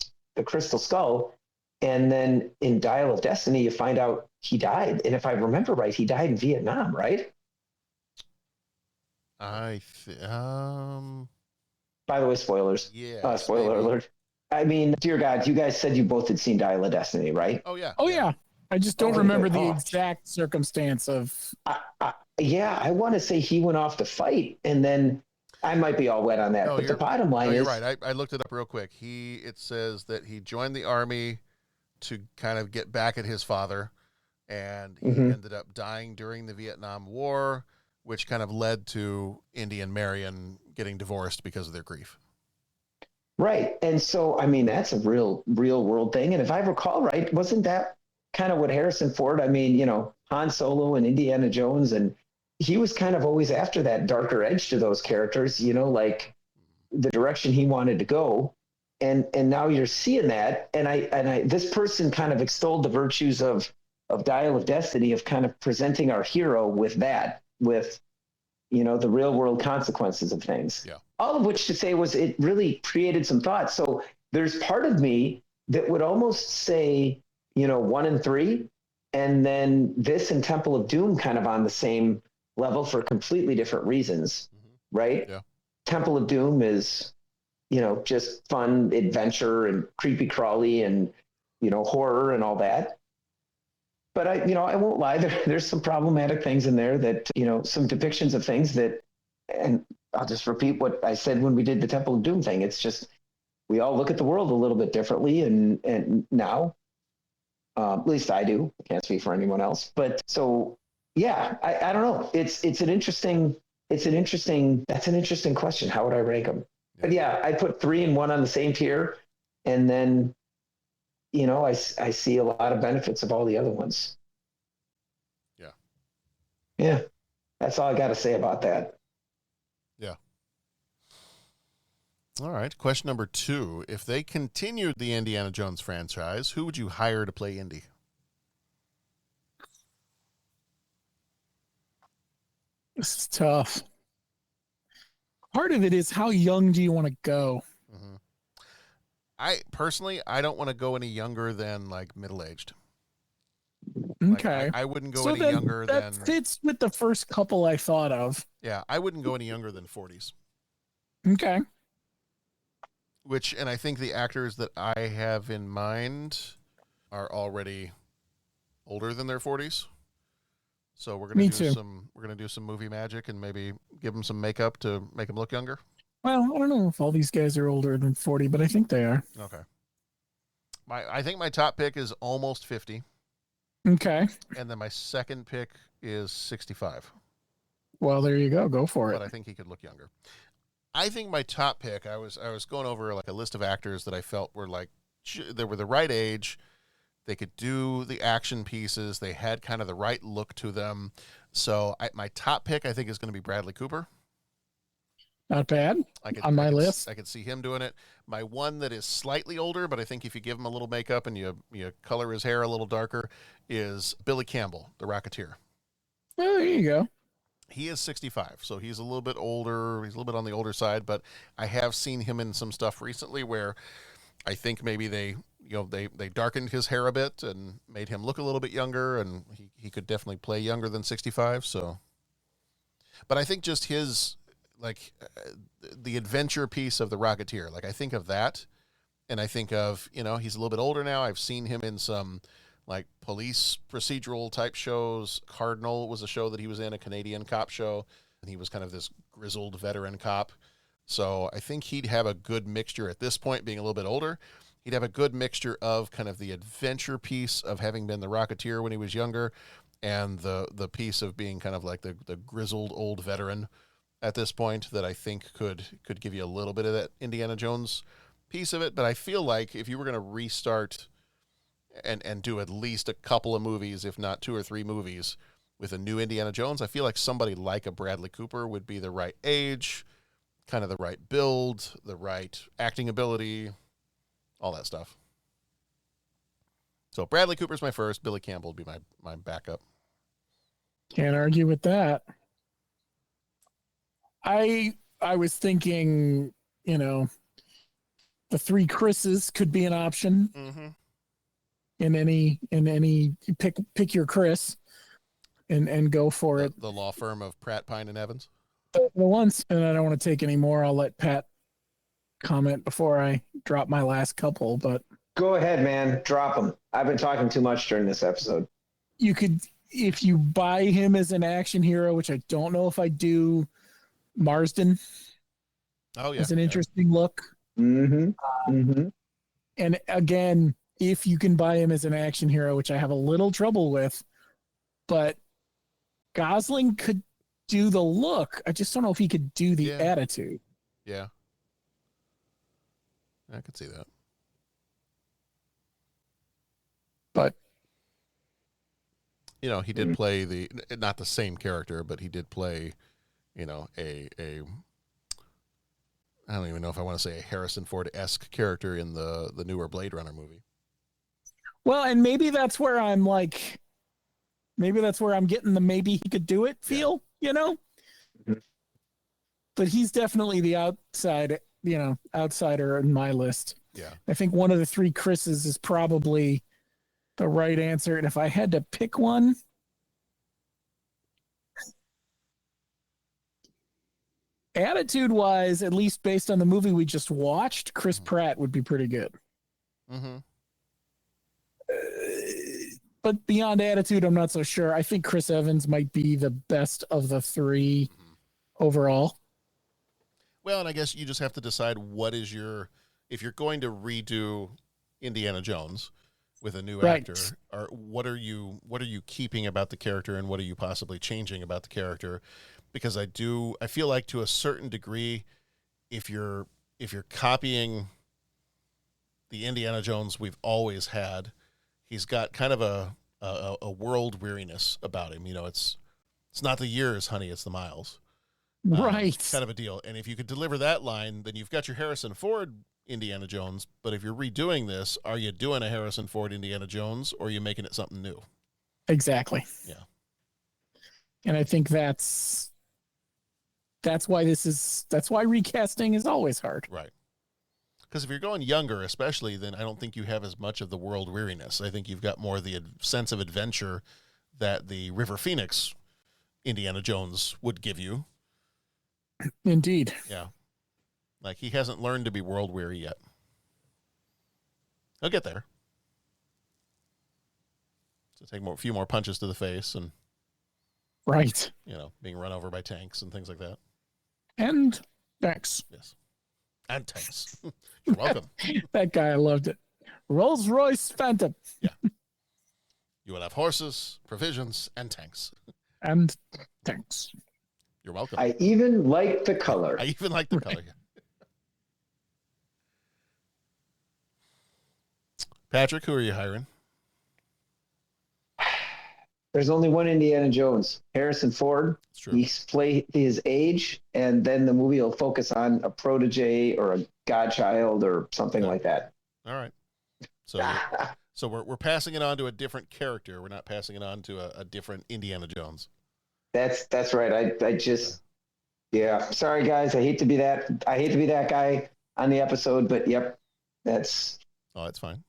Crystal Skull. And then in Dial of Destiny, you find out he died. And if I remember right, he died in Vietnam, right? By the way, spoilers. Yeah. Spoiler alert. I mean, dear God, you guys said you both had seen Dial of Destiny, right? Oh, yeah. Oh, yeah. I just don't remember the exact circumstance of... I want to say he went off to fight, and then I might be all wet on that. But the bottom line is... You're right. I looked it up real quick. It says that he joined the army to kind of get back at his father, and he ended up dying during the Vietnam War, which kind of led to Indy and Marion getting divorced because of their grief. Right. And so, I mean, that's a real world thing. And if I recall right, wasn't that kind of what Harrison Ford, Han Solo and Indiana Jones, and he was kind of always after that darker edge to those characters, like the direction he wanted to go. And now you're seeing that. And this person kind of extolled the virtues of Dial of Destiny, of kind of presenting our hero with that, with, the real world consequences of things. Yeah. All of which to say was it really created some thoughts. So there's part of me that would almost say, 1 and 3, and then this and Temple of Doom kind of on the same level for completely different reasons, right? Yeah. Temple of Doom is, just fun adventure and creepy crawly and, horror and all that. But I won't lie, there's some problematic things in there that, some depictions of things that, and I'll just repeat what I said when we did the Temple of Doom thing. It's just, we all look at the world a little bit differently. And now, at least I do. I can't speak for anyone else. But so, yeah, I don't know. That's an interesting question. How would I rank them? Yeah. But yeah, I put 3 and 1 on the same tier. And then, I see a lot of benefits of all the other ones. Yeah. Yeah. That's all I got to say about that. Yeah. All right. Question number 2. If they continued the Indiana Jones franchise, who would you hire to play Indy? This is tough. Part of it is how young do you want to go? Mm-hmm. I don't want to go any younger than like middle-aged. Okay. Like, I wouldn't go any younger than... That fits with the first couple I thought of. Yeah, I wouldn't go any younger than 40s. Okay. And I think the actors that I have in mind are already older than their 40s. So we're gonna do some movie magic and maybe give them some makeup to make them look younger. Well, I don't know if all these guys are older than 40, but I think they are. Okay. I think my top pick is almost 50. Okay. And then my second pick is 65. Well, there you go. Go for it. But I think he could look younger. I think my top pick, I was going over like a list of actors that I felt were like, they were the right age. They could do the action pieces. They had kind of the right look to them. So my top pick, I think, is going to be Bradley Cooper. Not bad. On my list. I could see him doing it. My one that is slightly older, but I think if you give him a little makeup and you color his hair a little darker, is Billy Campbell, the Rocketeer. Oh, there you go. He is 65, so he's a little bit older. He's a little bit on the older side, but I have seen him in some stuff recently where I think maybe they darkened his hair a bit and made him look a little bit younger, and he could definitely play younger than 65. So, but I think just his the adventure piece of the Rocketeer, I think of that, and I think of he's a little bit older now. I've seen him in some police procedural type shows. Cardinal was a show that he was in, a Canadian cop show, and he was kind of this grizzled veteran cop. So I think he'd have a good mixture at this point, being a little bit older. He'd have a good mixture of kind of the adventure piece of having been the Rocketeer when he was younger, and the piece of being kind of like the grizzled old veteran at this point that I think could give you a little bit of that Indiana Jones piece of it. But I feel like if you were going to restart and do at least a couple of movies, if not 2 or 3 movies, with a new Indiana Jones, I feel like somebody like a Bradley Cooper would be the right age, kind of the right build, the right acting ability, all that stuff. So Bradley Cooper's my first. Billy Campbell would be my backup. Can't argue with that. I was thinking, the 3 Chris's could be an option. Mm-hmm. In any pick your Chris and go for it. The law firm of Pratt, Pine, and Evans. The ones, and I don't want to take any more. I'll let Pat comment before I drop my last couple. But go ahead, man, drop them. I've been talking too much during this episode. You could, if you buy him as an action hero, which I don't know if I do, Marsden. Oh yeah, it's an interesting look. Mm-hmm. Mm-hmm. And again, if you can buy him as an action hero, which I have a little trouble with, but Gosling could do the look. I just don't know if he could do the attitude. Yeah. I could see that. But he did play not the same character, but he did play, a I don't even know if I want to say a Harrison Ford-esque character in the newer Blade Runner movie. Well, and maybe that's where I'm getting the maybe he could do it feel, Mm-hmm. But he's definitely the outsider in my list. Yeah. I think one of the 3 Chris's is probably the right answer. And if I had to pick one, attitude wise, at least based on the movie we just watched, Chris Pratt would be pretty good. Mm-hmm. But beyond attitude, I'm not so sure. I think Chris Evans might be the best of the 3 overall. Well, and I guess you just have to decide if you're going to redo Indiana Jones with a new actor, or what are you keeping about the character, and what are you possibly changing about the character? Because I feel like to a certain degree, if you're copying the Indiana Jones we've always had, he's got kind of a world weariness about him. It's not the years, honey, it's the miles. Right. Kind of a deal. And if you could deliver that line, then you've got your Harrison Ford Indiana Jones. But if you're redoing this, are you doing a Harrison Ford Indiana Jones, or are you making it something new? Exactly. Yeah. And I think that's why recasting is always hard. Right. Because if you're going younger, especially, then I don't think you have as much of the world weariness. I think you've got more of the sense of adventure that the River Phoenix Indiana Jones would give you. Indeed. Yeah. Like, he hasn't learned to be world weary yet. He'll get there. So take a few more punches to the face and, right, being run over by tanks and things like that. And tanks. Yes. And tanks. You're welcome. That guy, I loved it. Rolls Royce Phantom. Yeah. You will have horses, provisions, and tanks. And tanks. You're welcome. I even like the color. Yeah. Patrick, who are you hiring? There's only one Indiana Jones, Harrison Ford. True. He play his age, and then the movie will focus on a protege or a godchild or something like that. All right. So, so we're passing it on to a different character. We're not passing it on to a different Indiana Jones. That's right. I just, yeah. Sorry guys, I hate to be that guy on the episode, but yep, that's. Oh, that's fine.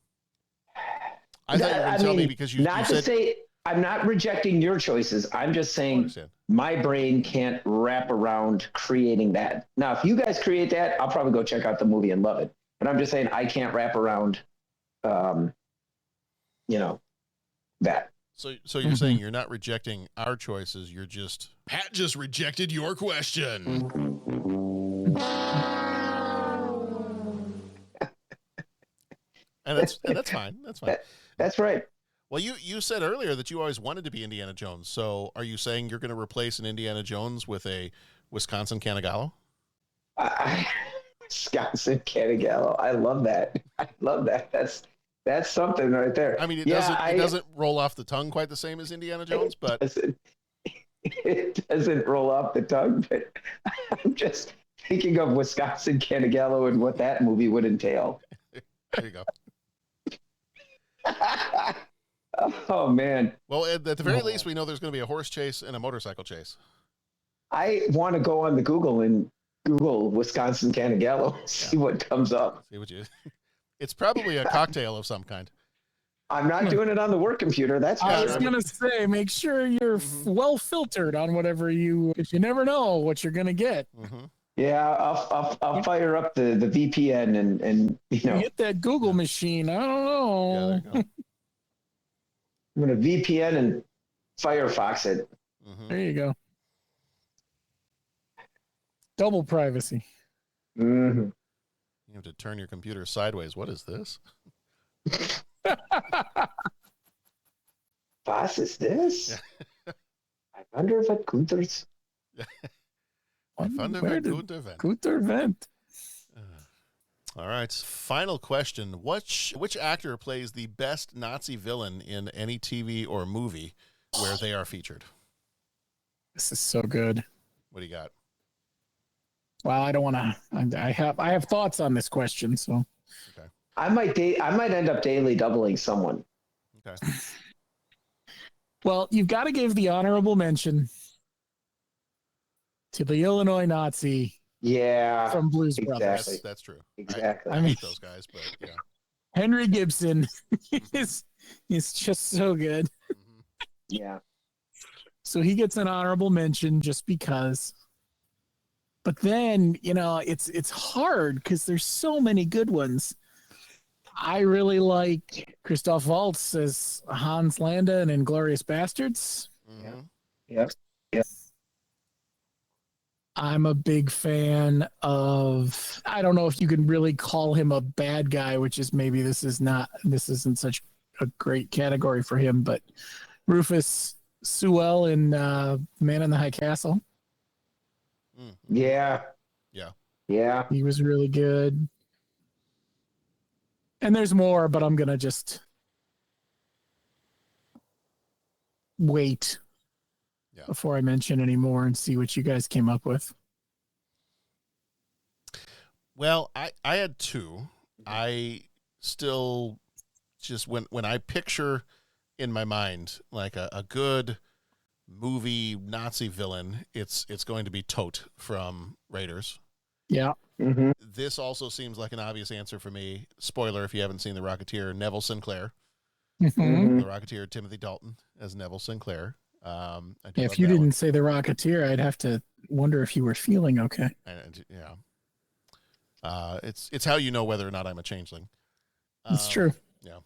I thought you were going to tell me because you not said... to say I'm not rejecting your choices. I'm just saying my brain can't wrap around creating that. Now, if you guys create that, I'll probably go check out the movie and love it. But I'm just saying I can't wrap around, that. So you're saying you're not rejecting our choices. You're just Pat just rejected your question. And that's fine. That's fine. That's right. Well, you said earlier that you always wanted to be Indiana Jones. So are you saying you're going to replace an Indiana Jones with a Wisconsin Canagallo? Wisconsin Canagallo. I love that. That's something right there. I mean, it doesn't roll off the tongue quite the same as Indiana Jones, but it doesn't roll off the tongue. But I'm just thinking of Wisconsin Canagallo and what that movie would entail. There you go. Oh man. Well, at the very least, we know there's going to be a horse chase and a motorcycle chase. I want to go on the Google and Google Wisconsin Canagallo, see what comes up. See what you. It's probably a cocktail of some kind. I'm not doing it on the work computer. That's I was going to say, make sure you're well filtered on whatever because you never know what you're going to get. Mm-hmm. Yeah, I'll fire up the VPN and hit that Google machine. I don't know. Yeah, there you go. I'm going to VPN and Firefox it. Mm-hmm. There you go. Double privacy. Mm-hmm. You have to turn your computer sideways. What is this? Was is this? I wonder if it Gunther's. Gunther vent. All right. Final question. Which actor plays the best Nazi villain in any TV or movie where they are featured? This is so good. What do you got? Well, I don't want to. I have thoughts on this question, so. Okay. I might end up daily doubling someone. Okay. Well, you've got to give the honorable mention to the Illinois Nazi. Yeah. From Blues Brothers. That's true. Exactly. I hate those guys, but yeah. Henry Gibson is just so good. Yeah. So he gets an honorable mention just because. But then, it's hard because there's so many good ones. I really like Christoph Waltz as Hans Landa in Inglourious Bastards. Mm-hmm. Yep. I'm a big fan of, I don't know if you can really call him a bad guy, which is maybe this isn't such a great category for him, but Rufus Sewell in Man in the High Castle. Mm-hmm. Yeah. He was really good. And there's more, but I'm going to just wait before I mention any more and see what you guys came up with. Well, I had two. I still just when I picture in my mind like a good movie Nazi villain, it's going to be Tote from Raiders. Yeah. Mm-hmm. This also seems like an obvious answer for me. Spoiler if you haven't seen The Rocketeer, Neville Sinclair. Mm-hmm. The Rocketeer, Timothy Dalton as Neville Sinclair. If you didn't say The Rocketeer, I'd have to wonder if you were feeling okay. It's how you know whether or not I'm a changeling. It's true. Yeah.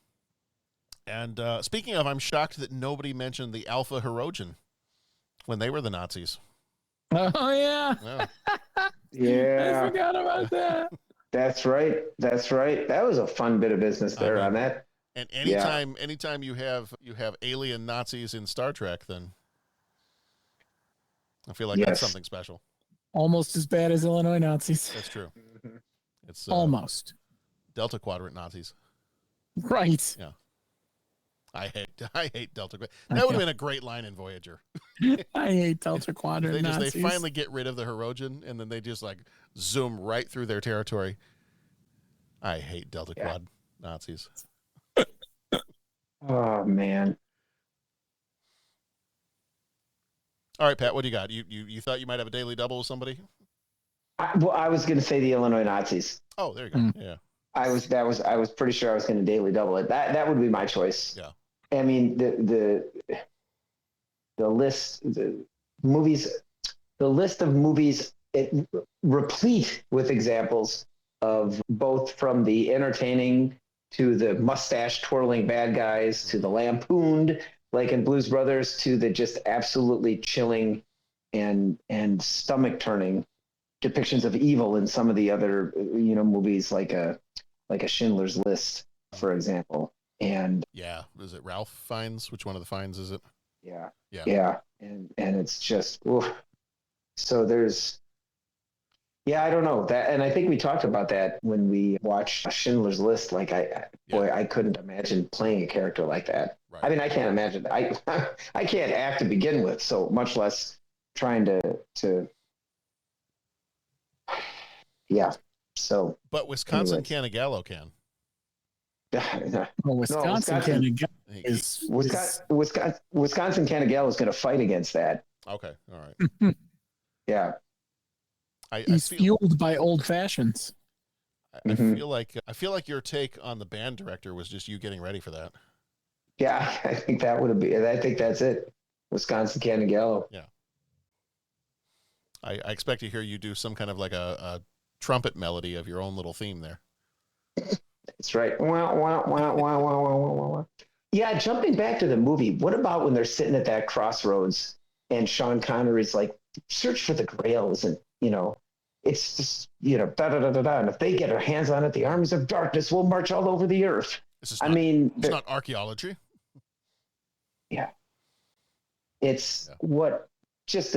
And speaking of, I'm shocked that nobody mentioned the Alpha Hirogen when they were the Nazis. Oh, yeah. Yeah. I forgot about that. That's right. That was a fun bit of business there on that. And anytime you have alien Nazis in Star Trek, then I feel like that's something special. Almost as bad as Illinois Nazis. That's true. It's almost Delta Quadrant Nazis. Right. Yeah. I hate Delta Quadrant. That would have been a great line in Voyager. I hate Delta Quadrant. They finally get rid of the Hirogen, and then they just like zoom right through their territory. I hate Delta Quad Nazis. Oh man. All right, Pat, what do you got? You thought you might have a daily double with somebody? I was going to say the Illinois Nazis. Oh, there you go. Yeah. I was pretty sure I was going to daily double it. That would be my choice. Yeah. I mean, the list of movies, replete with examples of both from the entertaining to the mustache twirling bad guys to the lampooned, like in Blues Brothers, to the just absolutely chilling and stomach turning depictions of evil in some of the other movies, like a Schindler's List, for example. And is it Ralph Fiennes? Which one of the Fiennes is it? Yeah. And it's just oof. So there's I don't know that, and I think we talked about that when we watched Schindler's List. Like I couldn't imagine playing a character like that. Right. I mean, I can't imagine. I can't act to begin with, so much less trying to. Yeah. So. But Wisconsin Canagallo can. Well, Wisconsin Canagallo is going to fight against that. Okay. All right. Yeah. He's fueled by old fashions. I feel like your take on the band director was just you getting ready for that. Yeah, I think that would be. I think that's it. Wisconsin Canagallo. Yeah. I expect to hear you do some kind of like a trumpet melody of your own little theme there. That's right. Yeah, jumping back to the movie, what about when they're sitting at that crossroads and Sean Connery's like, search for the Grail isn't, it's just, da da da da da. And if they get their hands on it, the armies of darkness will march all over the earth. It's not archaeology. Yeah. It's just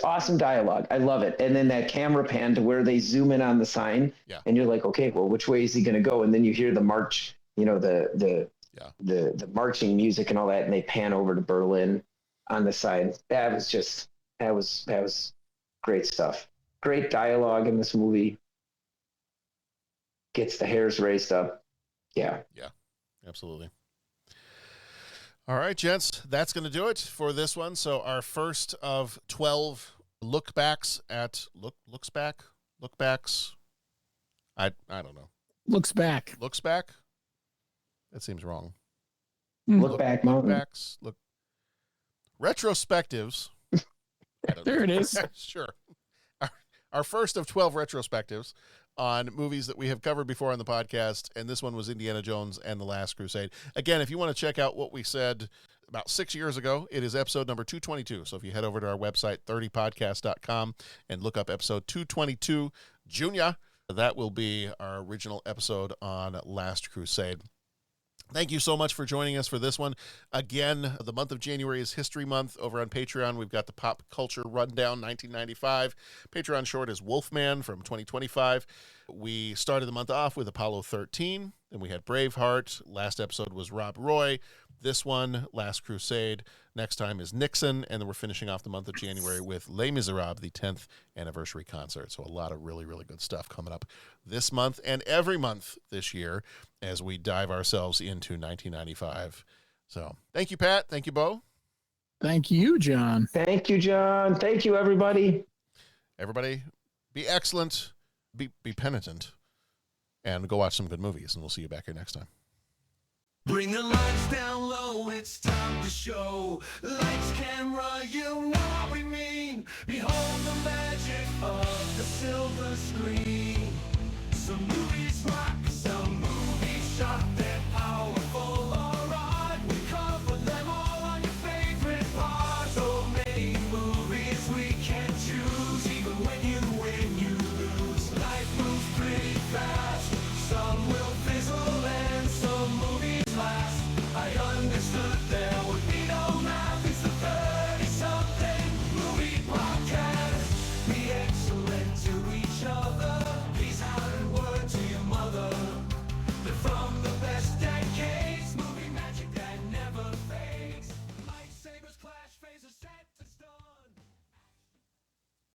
awesome dialogue. I love it. And then that camera pan to where they zoom in on the sign and you're like, okay, well, which way is he going to go? And then you hear the march, the marching music and all that. And they pan over to Berlin on the side. That was great stuff. Great dialogue in this movie. Gets the hairs raised up. Yeah. Yeah, absolutely. All right, gents, that's going to do it for this one. So our first of 12 look-backs at looks backs. I don't know. Looks back. Looks back? That seems wrong. Look back mountain. Backs. Retrospectives. There it is. Sure. Our first of 12 retrospectives on movies that we have covered before on the podcast, and this one was Indiana Jones and the Last Crusade. Again, if you want to check out what we said about 6 years ago, it is episode number 222. So if you head over to our website, 30podcast.com, and look up episode 222, Junior, that will be our original episode on Last Crusade. Thank you so much for joining us for this one. Again, the month of January is History Month. Over on Patreon, we've got the Pop Culture Rundown 1995. Patreon short is Wolfman from 2025. We started the month off with Apollo 13. Then we had Braveheart. Last episode was Rob Roy. This one, Last Crusade. Next time is Nixon. And then we're finishing off the month of January with Les Miserables, the 10th anniversary concert. So a lot of really, really good stuff coming up this month and every month this year as we dive ourselves into 1995. So thank you, Pat. Thank you, Bo. Thank you, John. Thank you, John. Thank you, everybody. Everybody, be excellent, be penitent, and go watch some good movies, and we'll see you back here next time. Bring the lights down low, it's time to show. Lights, camera, you know what we mean. Behold the magic of the silver screen.